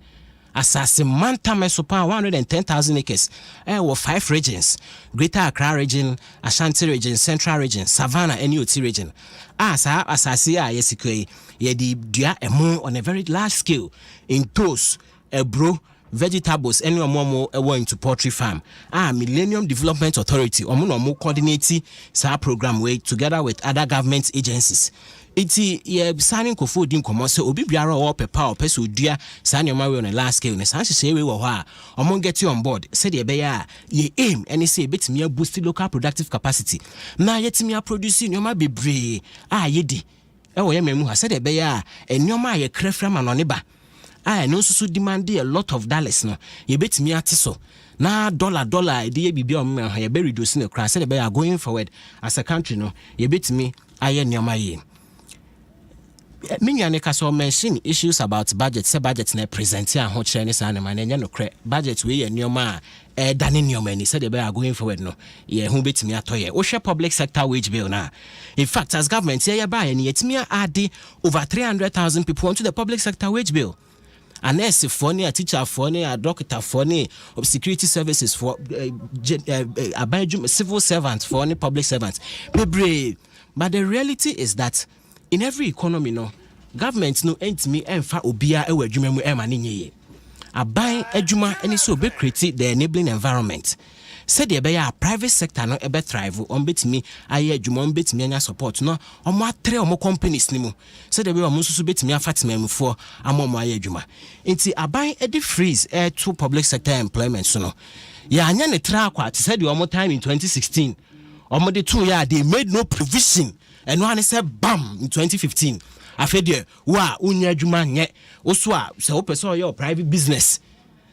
Assassin Manta Mesopa 110,000 acres. Were 5 regions: Greater Accra region, Ashanti region, Central region, Savannah and UT region. Assassia ye secure ye di dia emo on a very large scale in those bro vegetables any more into poultry farm. Millennium Development Authority omo coordinate sa program way together with other government agencies. Iti ye signing kofo din komo se obi biara o pepa o pese odua sa nyoma we on a large scale ne san hye we wo ha omo get you on board said ye be ya ye aim any say betimi boost local productive capacity na yetimi produce nyoma bebre yedi e wo ye memu ha said ye be ya nyoma ye krefra ma no ne ba no so demand a lot of dollars no ye betimi ate so na dollar de ye bibia o ye be reduce ne kra said ye be ya going forward as a country no ye betimi aye nyoma ye. Many so mention issues about budget. Say budget na present here ho chere ni sa na manya no kre budget we ye nyoma dane nyoma ni said they are going forward no ye hu betimi atoye wo hwe public sector wage bill na. In fact, as government ye ba ye ni yetimi add over 300,000 people onto the public sector wage bill. A nurse for a teacher for a doctor for security services for civil servants for any public servants. But the reality is that in every economy no government no entimi emfa obia ewa adwuma mu ema ninye aban adwuma eni so be create the enabling environment said the be ya private sector no ebe thrive on betimi aye adwuma on betimi anya support no omo atre omo companies ni mu said the be omo so betimi afatema mu for amomo aye adwuma enti aban edi freeze to public sector employment so no ya anya ne tra kwa said the omo time in 2016 omo de 2 year they made no provision. And one said bam in 2015. I fed you, wa unya juma nye, oswa, se ope so your private business.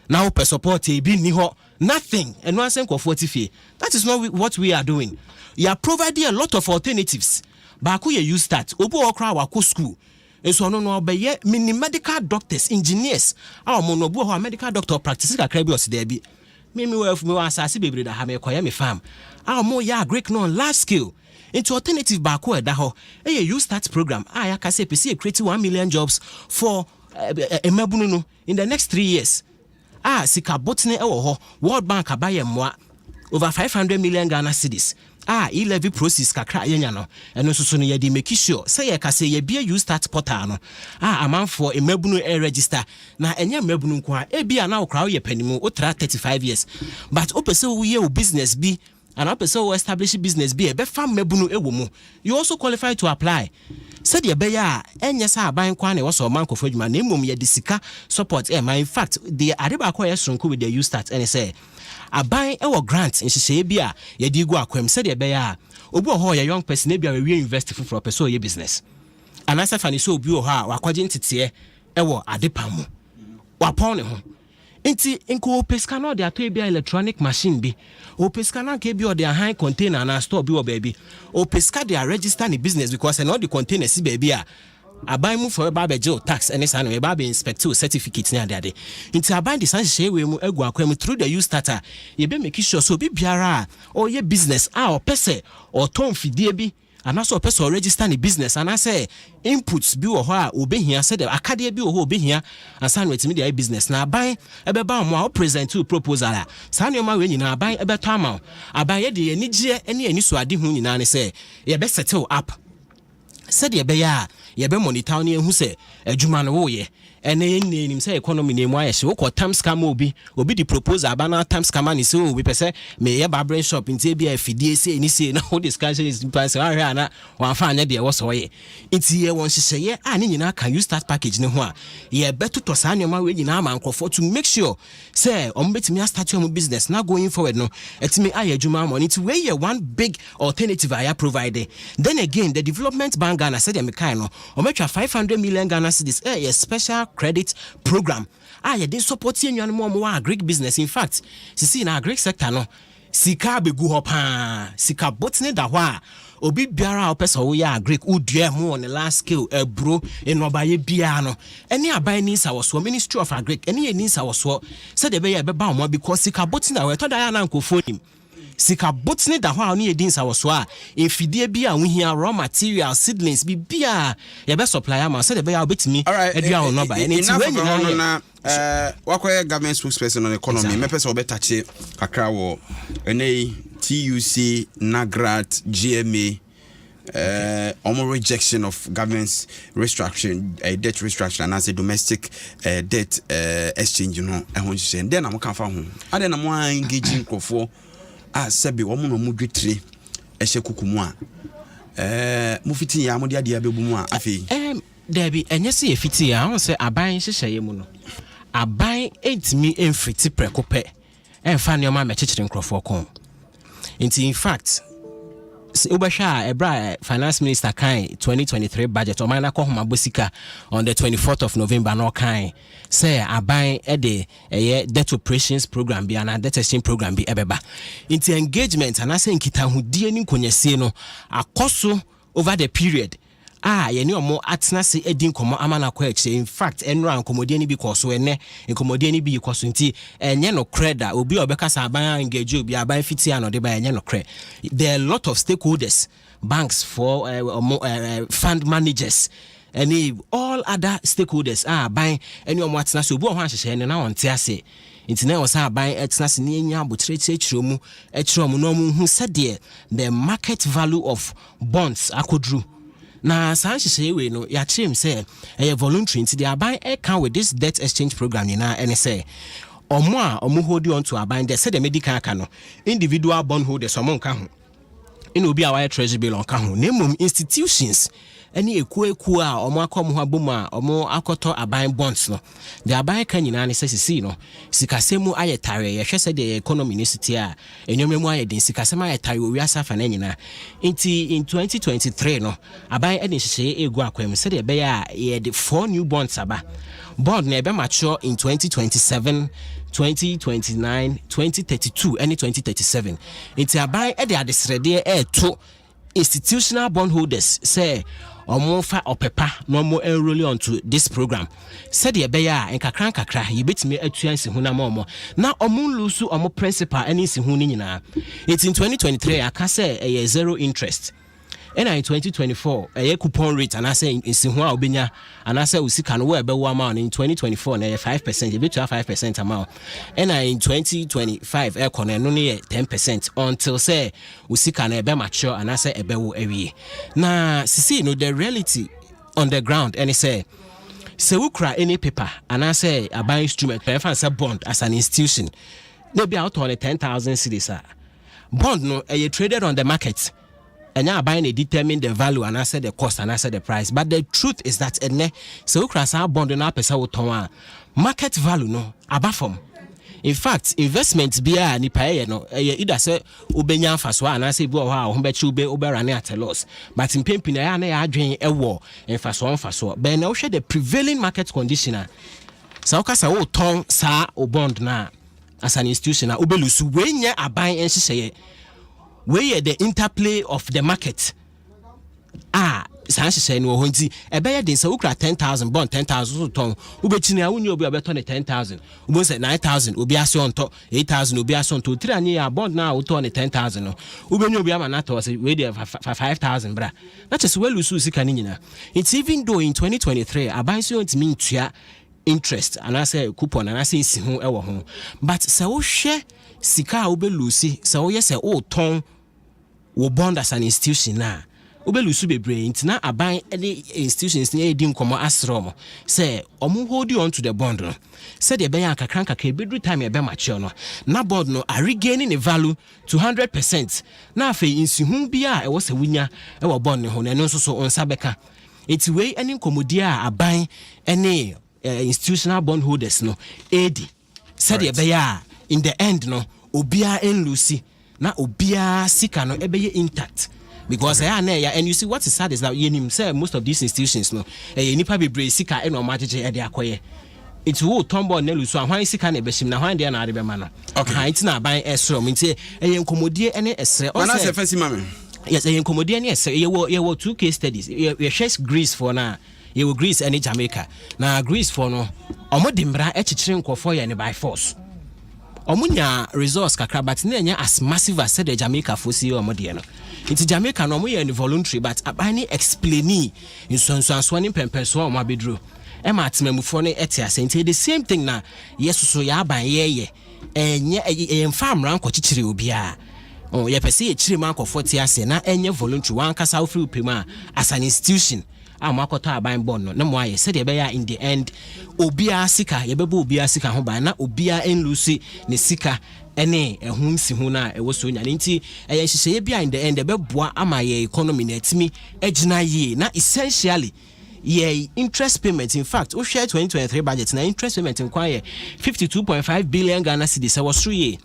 Now ope support be ni ho nothing. And one senko 40 fee. That is not what we are doing. You are providing a lot of alternatives. Baku ye use that. Obo okra wako school. And so no be mini medical doctors, engineers. Our monobu ho medical doctor practice ka krabios there be. Me asasi bebre da ha me koya me farm. Our more ya great no large scale. Into alternative backward that ho you start program ya can say PC create 1 million jobs for emabunu in the next 3 years sika botne ho World Bank abaye mwa over 500 million Ghana cedis e-levy process kakra yenya no eno so no ye di make sure say ye ka say ye bia you start portal no amount for emabunu register na enya emabunu nko bia na okra ye panimu otra 35 years but opese wo ye business bi and up so establish business be a farm mebunu ewomu. You also qualify to apply. Said ye be ya enyesa aban kwane was o manko for adwuma na emom ye disika support in fact the adeba kwa yesronko with the you start and say aban ewo grant in hye bia ye di gu akwam said ye be ya obi ho ye young person e bia we invest for person ye business and as fani so obi ho a wakwaje ntete ewo adepa mu wapon ne ho inti inko peska no de ato bia electronic machine bi o peska na ke bi o de high container na store bi o baby o peska de register ni business because and all the containers si baby aban mu for ba beje tax any san we ba be inspect certificate ni ade inti aban de san hye we mu agu akwam through the you starter ye be make sure so bi biara o ye business o pese o ton fidie bi anaso person register ni business anase inputs bi wo ho a obehia said akade bi wo ho obehia asan wetimi dey business na aban ebeba mo a present to proposal a san yo ma we nyina aban ebeto ama aban ye de anigye ene ani so ade hu nyina ne say ye be settle up said ye be ya ye be monitor ne hu say adwuma no wo ye and then say economy name why she work time scam obi the proposal about time scam and so we say me a barber shop in TBA FDC ni say now discussion is price na one fan there was way it's here one she say yeah and you can you start package ne ho a yeah better to say nyoma we nyina man crofo to make sure say betimi start your business now going forward no etimi ayadwuma money to where one big alternative I provided. Then again the development bank Ghana said me kind no o metwa 500 million Ghana cedis a special credit program they support you and more agri business. In fact see in agri sector no sika be go up sika botne da hwa obi biara opesa wo ya agri udua mu on the last scale bro in obaye bia no any aban ni sa wo ministry of agri any ni sa wo said the be ya be ba mo because sika botne we to da ya na nkofo nim sika botne da hwa oni edin sa wo so a efidie bia wo hia raw material seedlings bi bia ya be supplier ma said the be ya obetimi edua wo no ba any ti we nyina wakoye government spokesperson on economy me pese obetache kakra wo ene TUC Nagrat GMA rejection of government's restructuring debt restructuring and as a domestic debt exchange and then am kan fa ho ade na mo engaging kofo sebi wo mo no mudwetire ehye kukumu a mu fiti ya mo de ade abebu mu a afi Debbie enye se fiti ya won se aban hyehye mu no aban entimi emfiti prekope emfa ne o ma mechechire nkrofo kon in fact Ubasha Ebra Finance Minister Kai 2023 budget or mana ko homa bosika on the 24th of November no Kai say aban debt operations program bi and debt exchange program bi ebeba into engagement and ase nkita hudie ni nkonyese no akoso over the period ye omo atena se edin komo amana kwa eche. In fact enro ankomodie ni bi koso ene nkomodie ni bi koso nti enye no creda obi obeka sa aban engage obi aban fiti ano de ba enye no cre. There are a lot of stakeholders, banks for fund managers and all other stakeholders aban ene omo atena se obi o ho ahyehe ne na wonte ase nti na wo sa aban atena se ne nya abotrete echiromu no mu hu sade the market value of bonds akodru na sanhyehyɛ we no ya chim say voluntary nti the aban can with this debt exchange program na any say omo hold on to aban they say the medical aka no individual bond holders omo nka ho ina obi a wire treasury bill nka ho na mum institutions any eku a omo akom ho abom a omo akoto aban bonds no the aban kan nyina ne sesi no sikasemu ayetare ye hwese the economy ne city a enyomemu ayedin sikasemu ayetare owi asafa na nyina inti in 2023 no aban ene hyehye egu akwam se de be ya ye the 4 new bonds aba bond na be mature in 2027 2029 2032 and 2037 inti aban e de adesrede to institutional bondholders say omo fa opepa no mo enroll onto this program said ye be ya nkakra ye betimi atuansi hu na mo na omo lose omo principal ani si hu ni nyina it in 2023 aka say zero interest and in 2024 coupon rate and I say in hu a obenya and I say usika no we be wo amount in 2024 na 5% you bet 5% amount and in 2025 kono no ne 10% until say usika na be mature and I say ebe wo awie na sisi no the reality on the ground and say ukra any paper and I say a buy instrument per say bond as an institution no be out on 10,000 cedis bond no traded on the market. And now buying determine the value and I said the cost and I said the price. But the truth is that so we cross our bond na pesa wo market value no abafom. In fact, investments bia ni paye no either say ubenya mfaso and I say bi o ha ho be chi ube run at a loss. But in pempi na ya adwen ewo mfaso. But now share the prevailing market condition. So kasa wo ton sa o bond na as an institution na ubelusu we nya aban enhyehyeye where the interplay of the market sanhyehyɛ no ho nti ɛbɛyɛ den sɛ wokra 10,000 bond 10,000 so ton wobɛkyini a wonni obi obeto ne 10,000 wobɔ sɛ 9,000 obi ase onto 8,000 obi ase onto tiri anye ya bond na woto ne 10,000 no wobɛnya obi ama na to sɛ we dey 5,000 bra na kyɛ sɛ we lose sika ne nyina. It's even though in 2023 aban so ntimi ntua interest and I say coupon and I say si ho ewo ho but sɛ wo hwɛ sika a wobɛlusi sɛ wo yɛ sɛ wo ton wo bond as an institution na obelusu bebre ntina aban any institutions near dim komo asrom say omu hold you on to the bond no said the beya kakranka ka bedru time e be mature no na bond no are regaining the value to 100% na afa insihu bia e wo se wunya e wo bond ne ho na no so onsa beka eti we any komodi a aban any institutional bond holders no edi said the beya in the end no obia en lucy na obia sika no ebeye intact because and you see what is sad is that you say most of these institutions no nipa bebre sika e no majeje e de akoye it will tombo na lusu ahwan sika na ebeshim na hwan de na ade be ma no okay it na ban esro nti nkomodie ene esre o na se fasi mame yes nkomodie ne esre ye wo two case studies ye share Greece for na ye wo Greece and Jamaica na Greece for no omodimbra e chichire nkofo ye ne by force omunya resource kakra but na enya as massive as the Jamaica for see omodie no it's Jamaica no mo ye voluntary but abani explaini insonso ni pempenso o mabedro e ma atemamufo no etiase nti the same thing na yesuso ya aban ye enye emfa amran ko chichire obia oh ye pese ye chire man ko 40 ase na enye voluntary wan kasa ofri upema as an institution amakoto aban bond no na mo aye said be ya in the end obia sika ye bebo obia sika ho ban na obia enlusi ne sika ene ehun si hu na ewo so nya nti eye hihye bia in the end beboa ama ye economy na atimi agina ye na essentially ye interest payment in fact o share 2023 budget na interest payment in kwaye 52.5 billion Ghana cedis was through ye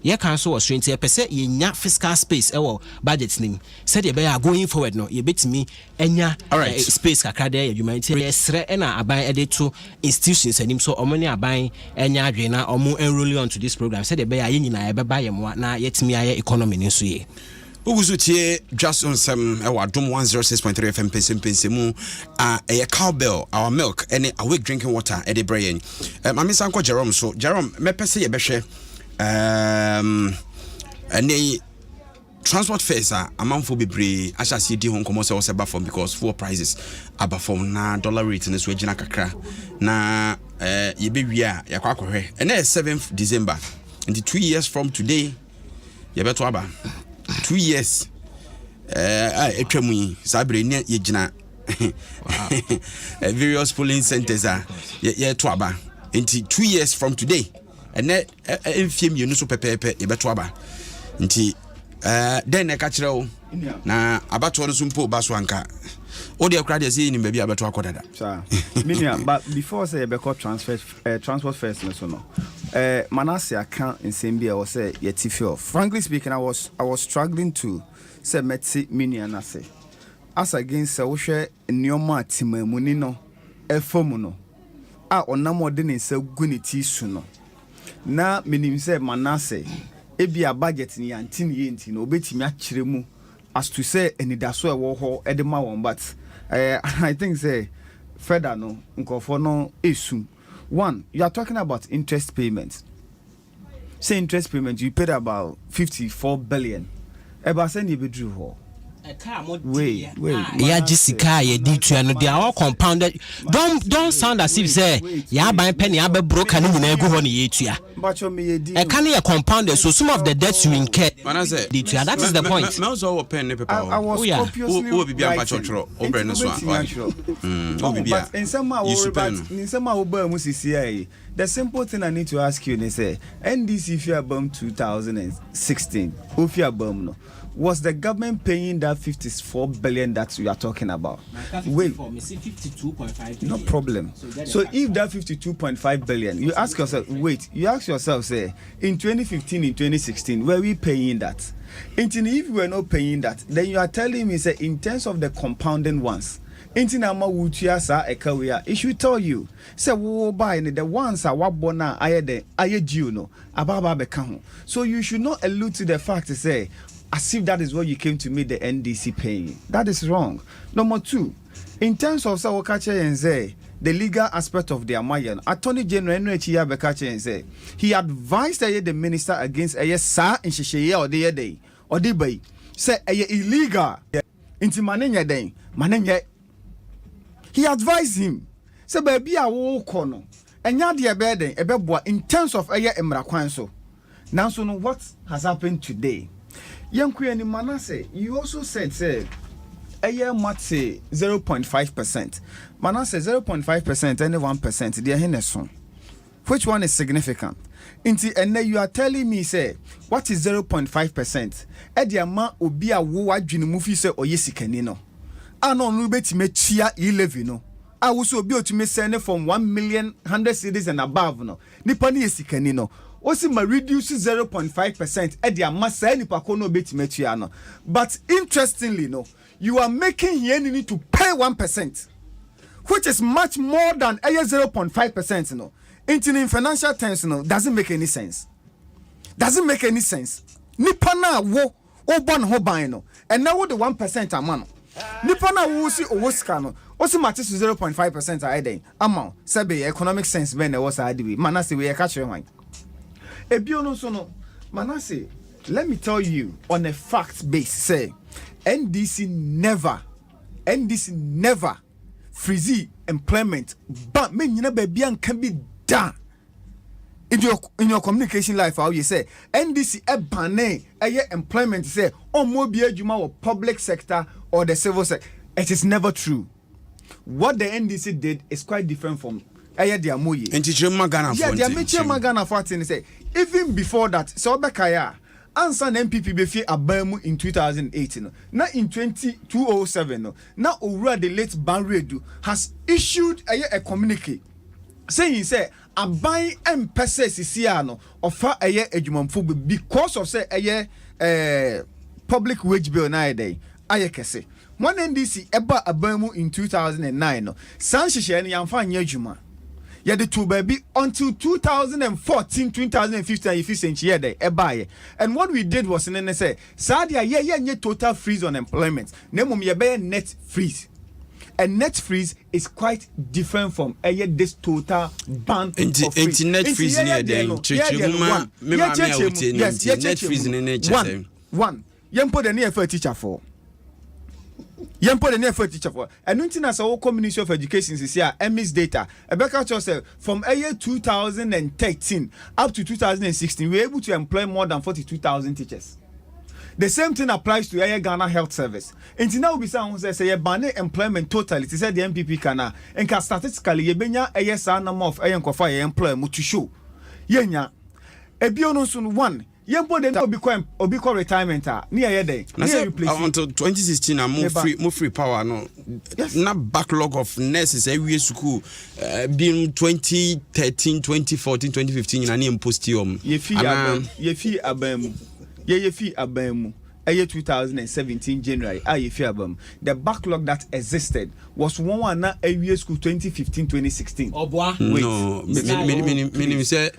ye council was trying to pese ye nya fiscal space ewo budget nim said ye be going forward no ye betimi enya space kakra there humanity sre na aban ede to institutions anim so omo ne aban enya adwe na omo enroll on to this program said ye be ye nyina ye beba ye mo na yetimi aye economy ni so ye Uguzu tie Dwaso Nsem ewa Adom 106.3 FM Mpensenpensenmu a cowbell our milk any awake drinking water ede brain mami sanko Jerome so Jerome me pese ye behwe any transport fares amount bebre asha see di hon komo se wo from because fuel prices abafom na dollar rate ne so agina kakra na ye be wi a yakwa akohwe ene 7th December and 2 years from today ye beto aba 2 years etwamu yi sabre ne ye gina various polling centers ye to aba nti 2 years from today ene enfiem yenu so pepepe ye beto aba nti then e ka kire wo na abato no so mpo ba so anka o de akra de say ni ba bi abato akodada sir minia but before say be call transport first no so no Manasseh account in Zambia was say yet frankly speaking I was struggling to say metsi minia na say as against say wo hwe nioma timamu ni no efomu no a onamode ne say guniti su no na minim say Manasseh ebia budget ni antin ye nti no obetimi akire mu as to say enidaso e wo ho edema won but I think say further no nkofo no esu. One, you are talking about interest payments. Say interest payments, you paid about 54 billion. Eba send you be drew ho. Wait. Yeah, Jessica, you did to and they are all compounded. Don't sound as if say ya buy penny abe broke and you go on ye to ya. But you me a can you compounded so some of the debts you incur. That is the point. I was copiously the simple thing I need to ask you is say NDC Fair Bomb 2016 Ufia Bomb no was the government paying that 54 billion that you are talking about? Wait, 52.5 billion. No problem. So if that 52.5 billion, you ask yourself, say, in 2015, in 2016, were we paying that? And if we were not paying that, then you are telling me, say, in terms of the compounding ones, it should tell you, say, we buy the ones are what bona aye due no, ababa bekaho. So you should not allude to the fact to say, as if that is what you came to meet the NDC paying. That is wrong. Number two, in terms of Sawakache and say the legal aspect of the Amayan, Attorney General Enrichia Bekache and say he advised the minister against a sa in Shishaya or the day or the bay. Say a illegal into Manenya day. Manenya. He advised him. Say baby a wokono. And yadia bede a bebwa in terms of a emrakwanso. Now so know what has happened today. Young Queen Manasseh, you also said, say, mate 0.5%. Man say 0.5% and 1%. They are hineson. Which one is significant? And then you are telling me, say, what is 0.5%? Ediama obi a wo adwene mu fi say oyesikanino. Ano no beti me chia 11 no. I will so be able to send from 1,100,000 cities and above no. Nipa ni esikanino. Osi ma reduce 0.5% ediama say nipa ko no beti me chia no. But interestingly no, you are making here need to pay 1%, which is much more than 0.5% no. In financial terms, no, doesn't make any sense. Doesn't make any sense. Nipa na wo oban ho ban no, and now the 1% amount. Nipa na wo si owo sika no, o si match 0.5% a eden. Amount sebe economic sense ben e was adiwi. Manase we catch your mind. Ebio no so no. Manase, let me tell you on a fact base say NDC never freeze employment, but me nyina baby an can be done. In your communication life, how you say NDC ebane employment say more be adwuma or public sector or the civil sector. It is never true. What the NDC did is quite different from their moye. And teacher Magana for their teacher Magana for say even before that, so Bekaya answer MPP befi Abamu in 2018. Now in 2007, now already the late Banredu has issued a communique saying say Abai Mpese Sisiano offer a year ejumamfu because of say a public wage bill na day. Ayekese. One NDC eba Abamu in 2009 no. Sanshishe ni yamfa nyejuma. Ya the two baby until 2014, 2015, if you sent here day ebaye. And what we did was in say Sadia ye total freeze on employment. Nemum ye net freeze. And net freeze is quite different from this total ban of freeze. Net freeze net freeze one. Yempo the near for teacher for. Yempo the near for teacher for. And until as our Ministry of Education is here, Emmys data. Rebecca yourself from a year 2013 up to 2016, we were able to employ more than 42,000 teachers. The same thing applies to Ghana Health Service. And now we say ban employment totally. It said the MPP kana and statistically ye benya a number of employment to show. Yenya ebiono sun one. Yempo den obiko retirement near day. Until 2016 I'm free power no. Yes. Not backlog of nurses every school being 2013, 2014, 2015 in an impostium. Yefi abem. Yefi abemu. 2017 January. The backlog that existed was one na area school 2015 2016. No, meaning say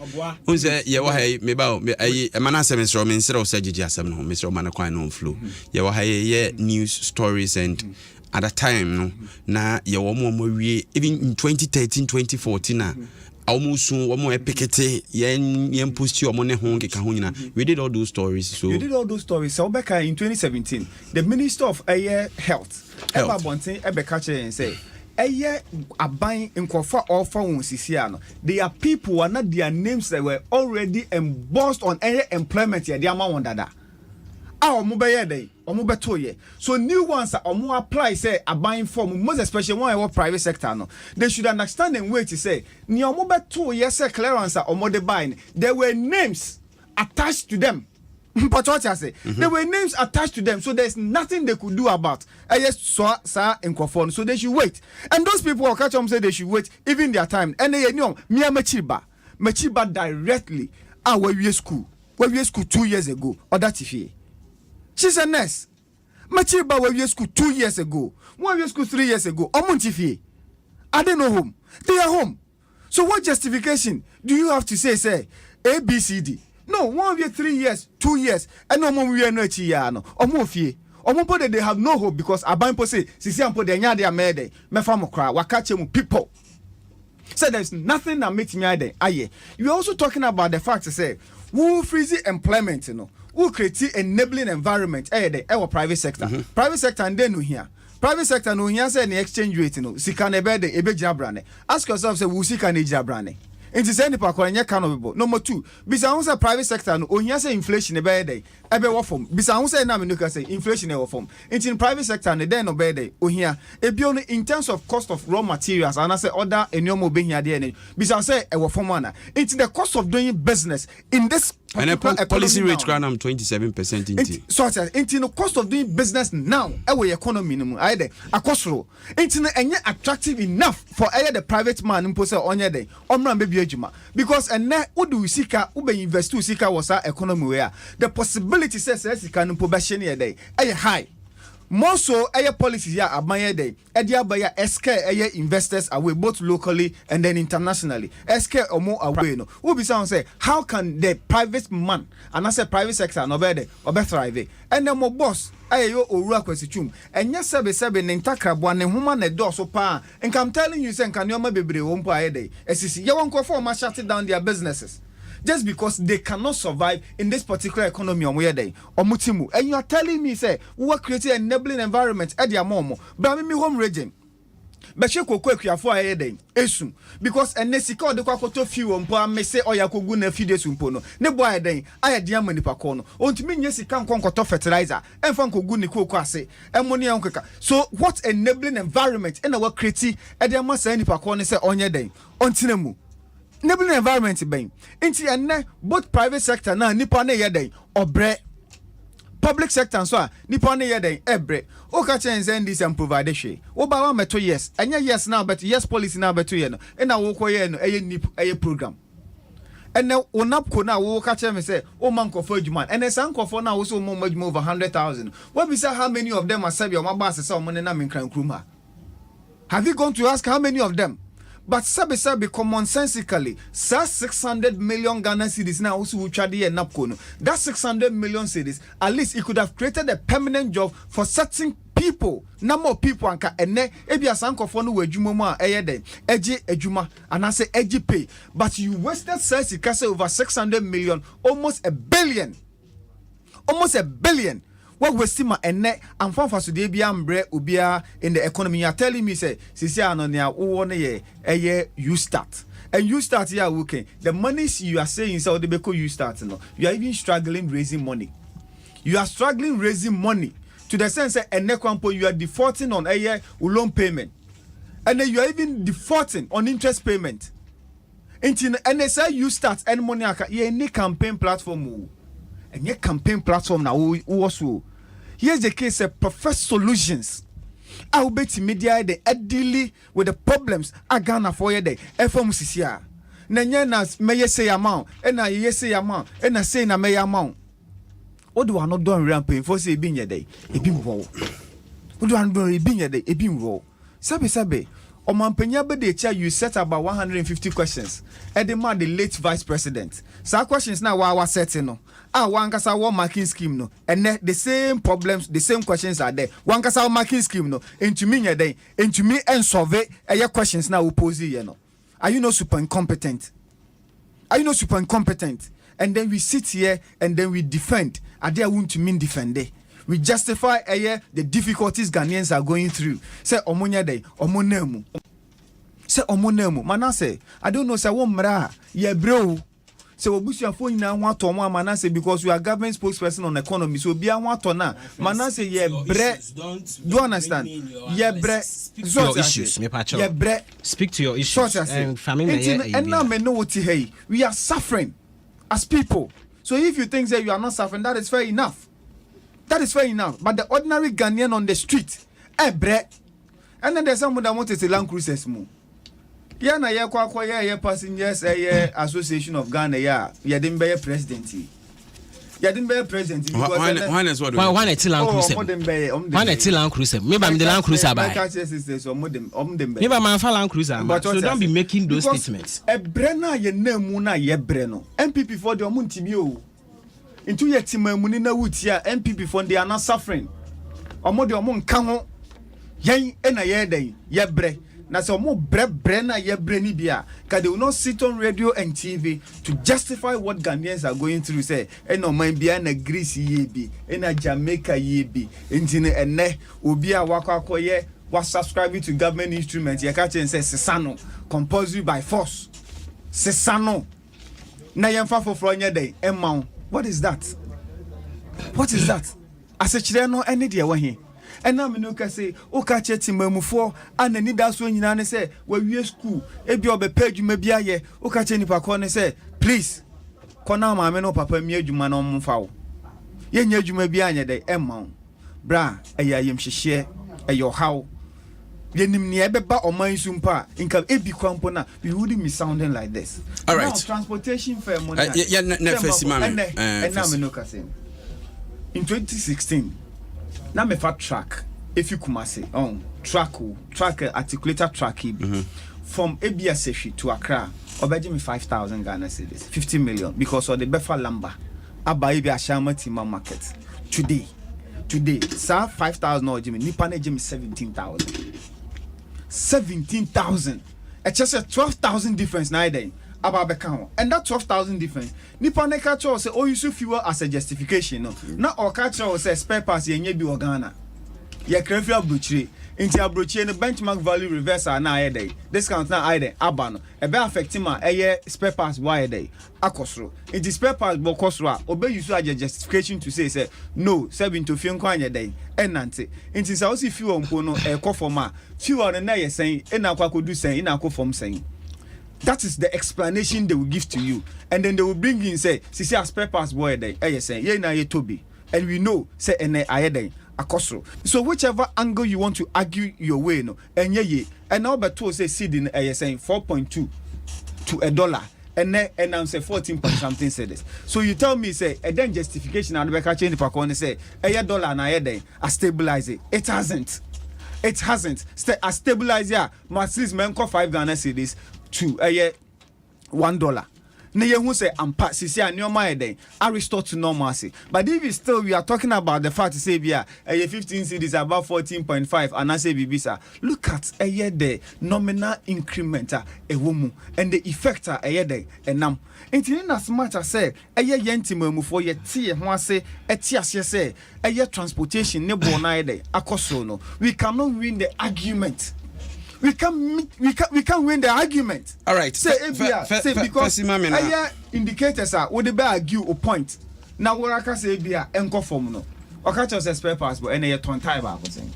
unse ye wa hay me ba me manase me sro me nsere o sagigi asem no me sro man kwan no flow. Ye wa hay news stories and at a time no na ye wo mo wie even in 2013 2014 almost one pikete yen post you money home we did all those stories. So you did all those stories. So back in 2017 the Minister of Health Eba Bonten Ebekache and say aban nkwofa offer won sisiano. They are people who are not their names that were already embossed on employment here. They are ma dada. So new ones are apply say a buying form, most especially one in private sector no. They should understand and wait to say ni clearance or the buying. There were names attached to them. But what I say, there were names attached to them, so there's nothing they could do about. So they should wait. And those people will catch them say they should wait even their time. And they know me Mechiba directly where we school 2 years ago or that if she's a nurse. Machiba were school 2 years ago. One year school 3 years ago. Omuntifi. Are they no home? They are home. So what justification do you have to say A, B, C, D? No, 1 year, 3 years, 2 years, and no more we are not here. Omofie. Omopo they have no hope because Abampo say, Sisi ampo de nya de amede, mefamo kra, wakache mu people. So there's nothing that makes me ide. Aye. You're also talking about the fact to say, who freeze employment, who create enabling environment our private sector. Private sector and then here. Private sector no here say the exchange rate sika na ebe de ebe jabrane. Ask yourself say who sika na jabrane. It is any part when you cannot. Number 2, besides the private sector, no, when you say inflation a bad day, every form. Besides, say now we say inflation a form. It's in private sector, and then no bad day. Oh here, beyond in terms of cost of raw materials, and I say other and your mobile here there. Besides, say a form one. It's the cost of doing business in this. And a policy rate grant 27% into. So it's the cost of doing business now. Our economy minimum. Either a cost row. It's not attractive enough for either the private man in possess on your day. Because and now do sika ube invest to sika was our economy where the possibility says you can probation a day high. More so, air policies ya abaya day. Edia baya SK air investors away both locally and then internationally. SK or more away no. Who be sound say how can the private man and I say private sector no better or better thrive? And then more boss ayo owura kwesichum. And yes sebe nentaka bwane huma ne door so pa. And I'm telling you say can you ma bebre wompo aye day. SCC ya wonko for ma shut down their businesses. Just because they cannot survive in this particular economy on where they or mutimu. And you are telling me, say, we are creating an enabling environment at their momo. But me home region. But you could quick your 4 a day. Esum. Because a nesiko de quacoto few on poor may say, or ya could go a few days umpono. Ne boy a day. I had diamond pacono. On to me, yes, he can't conquer fertilizer. And fanco guni quase. And money on kaka. So, what enabling environment in our creative at their must any pacone say on your day. On tinemu. Enabling environment bang. Inti ene both private sector na nipa ne yeden obre. Public sector so nipa ne yeden ebre. O ka chen send this and provide she. O ba wa meto yes. Enya yes now but yes policy now beto ye no. E na wo koye no eye program. Ene onapko na wo ka chen me say o man kofo adwuma. Ene san kofo na wo so mo adwuma over 100,000. What be say how many of them are serve your mabas say o mo na me kran kruma. Have you gone to ask how many of them? But sabi commonsensically, 600 million Ghana cedis now also uchadi and napkono. That 600 million cedis, at least it could have created a permanent job for certain people. Number of people anka ene ebi asanko fonu ejuma mo eyede eji ejuma and I say eji pay. But you wasted sales over 600 million, almost a billion. Almost a billion. What we see my ene and fan for today be ambre ubia in the economy. You are telling me say sisi anonia uone ye you start and you start here working. The monies you are saying so the beko you start no. You are even struggling raising money. You are struggling raising money to the sense that ene kwampo you are defaulting on a loan payment, and then you are even defaulting on interest payment. And say you start and money ye any campaign platform and your campaign platform now also. Here's the case of Professor Solutions. I will bet media they deal with the problems I Ghana for your day. FMCCA. Nanyana may say amount, and I say amount, and I say na may amount. What do I not do ramping for say being your day? A beam roll. What do I do being your day? A beam roll. Sabe. On Mampenya de chair you set about 150 questions. Edema the late vice president. Some questions now wa setting no. One kasa one marking scheme no. And the same problems, the same questions are there. One kasa marking scheme no. Into me a day. Into me and survey your questions now pose you know. Are you not super incompetent? Are you not super incompetent? And then we sit here and then we defend. Are they want to mean defend? We justify the difficulties Ghanaians are going through. Say omonya day, omonemu. Say omonemu. Manase, I don't know. Say womra, ye bro. Say obusi afo nyina ho atomo manase because you are government spokesperson on economy. So bia ho atona. Manase ye bre. Do you understand? Ye bre. Your issues, me pacho. Ye bre. Speak to your issues. And family. And now me know what hey. We are suffering as people. So if you think that you are not suffering, that is fair enough. That is fair enough. But the ordinary Ghanaian on the street, bread. And then there's someone that wanted to Land Cruisers move. Yeah, na ye kwa passengers Association of Ghana ya didn't be a president. Ya didn't be a president because why not Land Cruiser? Why not Land Cruiser? Maybe I'm the Land Cruiser by. Maybe I'm a Land Cruiser. But so don't be making those statements. A brenna ye name na ye breno. MPP for the Muntibio. Into your team munina wutia MPP fund they are not suffering. Omode omon kanho yen na ye den ye bre na so mo bre na ye bre ni bia ka they will not sit on radio and TV to justify what Ghanaians are going through say no man bia na Greece ye bi na Jamaica ye bi ntine ene obi a wakwakoye was subscribing to government instruments ye ka chen say sesano compulsory by force sesano na yemfa foforo nya dey emma. What is that? What is that? Asechire no ene de wa he. Ena me no ka say o ka che timamufo anani da so nyina ne say wa wie school e bi obepa adwuma bi aye o ka che nipa ko ne say please kona ma me no papa mi adwuma no mfa wo ye nya adwuma bi anye dey emma bra eya yem hihye eyo haw yenim ne ebeba oman sumpa inka ebi kwampo na we wouldn't be sounding like this. All right. Now, transportation fare money first man na me no ka say in 2016 na me fa track if you kumase track articulator track from ABS to Accra obeji me 5,000 Ghana cedis 50 million because of the befa lamba aba ibi ashama tima market today sir 5,000 or jimmy nipa na jimmy 17,000 it's just a 12,000 difference na day aba beka and that 12,000 difference nipa na ka cho say oh you so fuel as a justification no na o ka cho say spare parts yenye bi Ghana ye krefia abrochire inti abrochire no benchmark value reversal na aye day discount na aye day aba no e be affect ma eye spare parts why day akosro inti spare parts bo kosro a obe use as justification to say no 7 to fie nko anye day enante inti sa o si fuel mpo no e ko form a fuel no na ye sen e na kwakodu sen e na ko form sen. That is the explanation they will give to you, and then they will bring in say a spare parts boy day say ye na ye tobi, and we know say ene ayeden akosro. So whichever angle you want to argue your way no enye and now beto say seed in saying 4.2 to $1 and now say 14 point something cedis. So you tell me say and then justification and be ka change the pakon say $1 na ayeden a stabilize it. It hasn't a stabilizer must least men call 5 Ghana cedis to $1. Na ye hu say ampa sisi anioma eden Aristotle normalcy. But if still we are talking about the fact say bia 15 cedis about 14.5 and I say bibisa look at the nominal increment ewomu and the effect de enam enti na smart say yentimamu for ye tie ho ase etiase say transportation ne bo na eden akoso no we cannot win the argument. We can win the argument. All right. Say because indicators are would be argue a point. Now what I can say be enko form no. Oka just say spare parts but ene ton tie ba ko saying.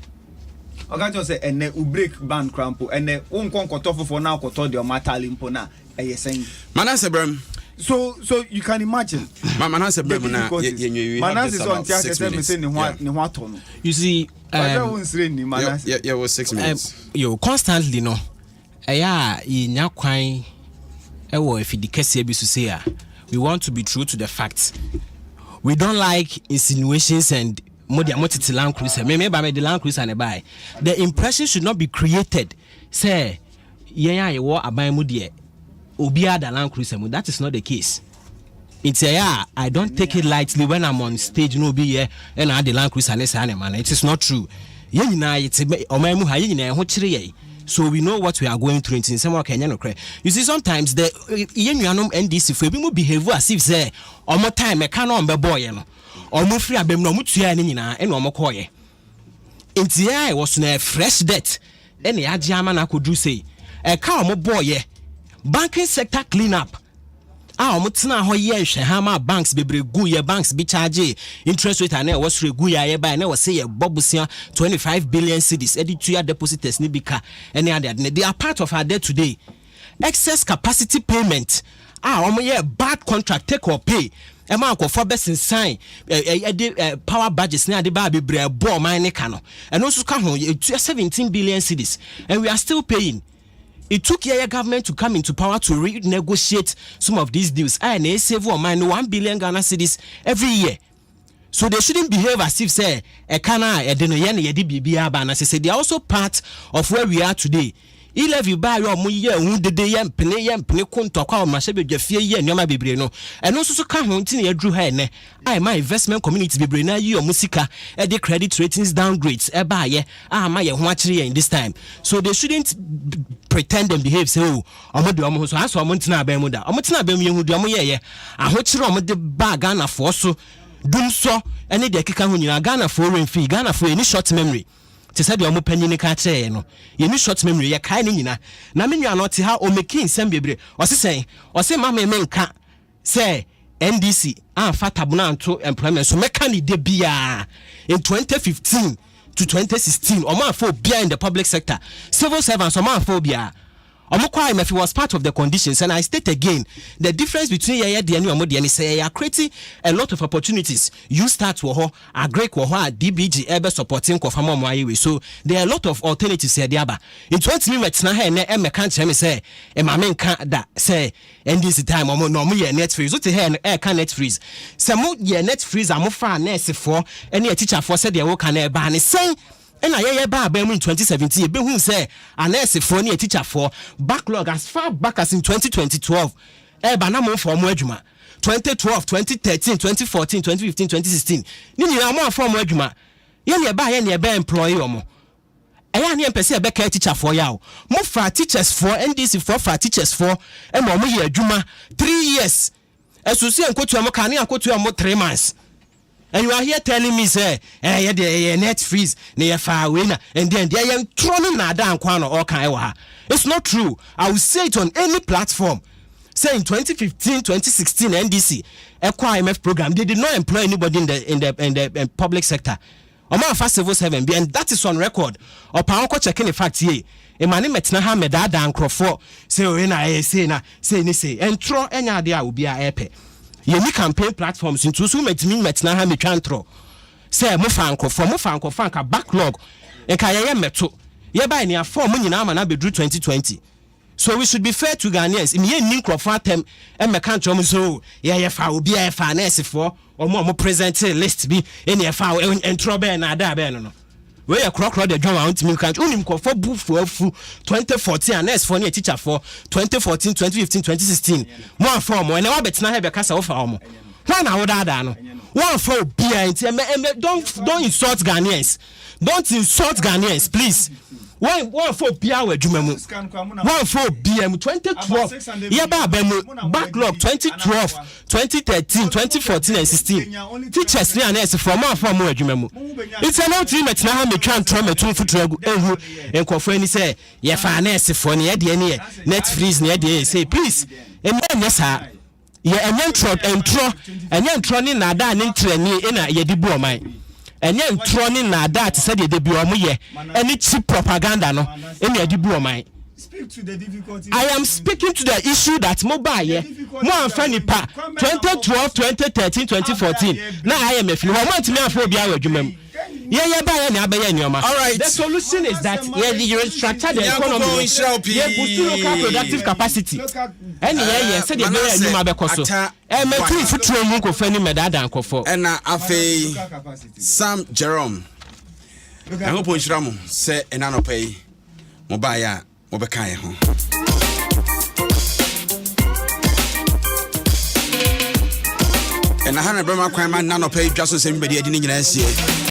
Oka just say ene u break band crampo ene unkon kotofo for now koto de o matali mpo na saying. Manase brem. So you can imagine. Manase brem na Manase on tiake say me say ni ho tono. You see was 6 minutes. You constantly no. Aya nya kwan ewo efidi kese bi so say we want to be true to the facts. We don't like insinuations and motiti land cruiser. Me ba me the land cruiser and buy. The impression should not be created. Say ye wo aban mu de obi ada land cruiser mu. That is not the case. It's I don't take it lightly when I'm on stage no be here and I the land cruiser man. It is not true. So we know what we are going through in some Kenya no. You see sometimes the NDC for be behave as if say omo time e can on be boy no. Omo free abem no mutua ni nyina e no omo koye. Nti I was na fresh debt. Ene age ama na kodu say e ka omo boy banking sector clean up. Omutina ho ye hwe ha ma banks bebre gu ye banks bi charge interest rate na was regu ya ye buy na was say ye bobusia 25 billion cedis edi to your depositors ni bika any other they are part of our day today. Excess capacity payment omo ye bad contract take or pay e ma akọ for best sign power budgets na ade ba bebre bo man ne ka no and also ka ho 17 billion cedis and we are still paying. It took your government to come into power to renegotiate some of these deals. And they save 1 billion Ghana cedis every year. So they shouldn't behave as if say they are also part of where we are today. If you buy your money, and also come on to drew her. My investment community be bring you musica at the credit ratings downgrades. My in this time. So they shouldn't pretend and behave so. Omotina Bemuda. Omotina Bemuda. I hope you the bag Ghana for so. Doom so any de kika Ghana foreign fee, Ghana for any short memory. te said the penny catcher no you need short memory ya kind nyina na me nua no te ha o making nsem bebre o se mama menka say NDC fatabuna anto employment so meka ni de bia in 2015 to 2016 o man for bia in the public sector civil servants o man for bia Omokwai was part of the conditions, and I state again the difference between Yaya Diani and Modiani say are creating a lot of opportunities. You start with a great DBG ever supporting Kofamo Mwaiwe. So there are a lot of alternatives here. Diaba. In 20 minutes now, and can't say, and my man can't that say, and this time, no more net freeze. What the hell air can net freeze? Some more net freeze, I'm more far nurse for any teacher for said they work on air ban say. And I ba in 2017 be who say an nurse for a teacher for backlog as far back as in 2012 na mo for mo adwuma 2012 2013 2014 2015 2016 ni nyina mo for mo adwuma ye ne ba employee omo eya ne empese be ka teacher for ya mo fra teachers for NDC for teachers for e mo ye adwuma 3 years esusu enkotu mo kan ne akotu mo 3 months. And you are here telling me, say, net freeze, near far winner, and then they are throwing na down kwano or kaiwa. It's not true. I will say it on any platform. Say in 2015, 2016, NDC, IMF program, they did not employ anybody in the public sector. Oma fast civil servant, and that is on record. Or Paoko checking the fact here. Emani metna ha me da dan crofo. Say say and throw any idea will be a epe. Yemi campaign platforms into so metna ha me twantro say mo fanko for ka backlog e ka ye meto ye ba ni afọ mo nyina ama na bedru 2020. So we should be fair to Ghanaians. Me nin crofo atem e me kan trom so ye fa obi e fa nurse for omo present list bi e ne fa entro be na da be no we ye krokro de dwan want me kan unim crofo bu fu 2014 nurse for ne teacher for 2014 2015 2016 mo afọ mo na wa betina he be kasa wo fa omo why na wo da no one for bia don't insult Ghanaians, don't insult Ghanaians, please. One for bia we dwumamu one for BM 2012 yeah ba backlog 2012 2013 2014 and 16 teachers ni nurse from one for more dwumamu. It's an ultimate na ha me twan trauma to futragu ehu enkofo ani say ye fa nurse for ne ye de ne net freeze ne ye de say please emenya sa ye enyen tro ni na da ne ntrani ina ye di bu oman enyen tro ni na da te said de bi omo ye any cheap propaganda no ina ye di bu oman. Speak to the difficulty. I am speaking to the issue that mobile ye mo anfani pa 2012 2013 2014 na IMF ni wo ntimi afọ bia wadwumam ye ba ye na abaye nyoma. All right, the solution is that you restructure the economy, you boost local productive capacity and ye said the be nyuma be koso me tu futuro mu ko fani medada ankofo na afei Sam Jerome I hope on shiramu say enano pay mobile obeka ye ho and I had a brema kwan man nano pay Dwaso Nsem bedi adi ni nyina sie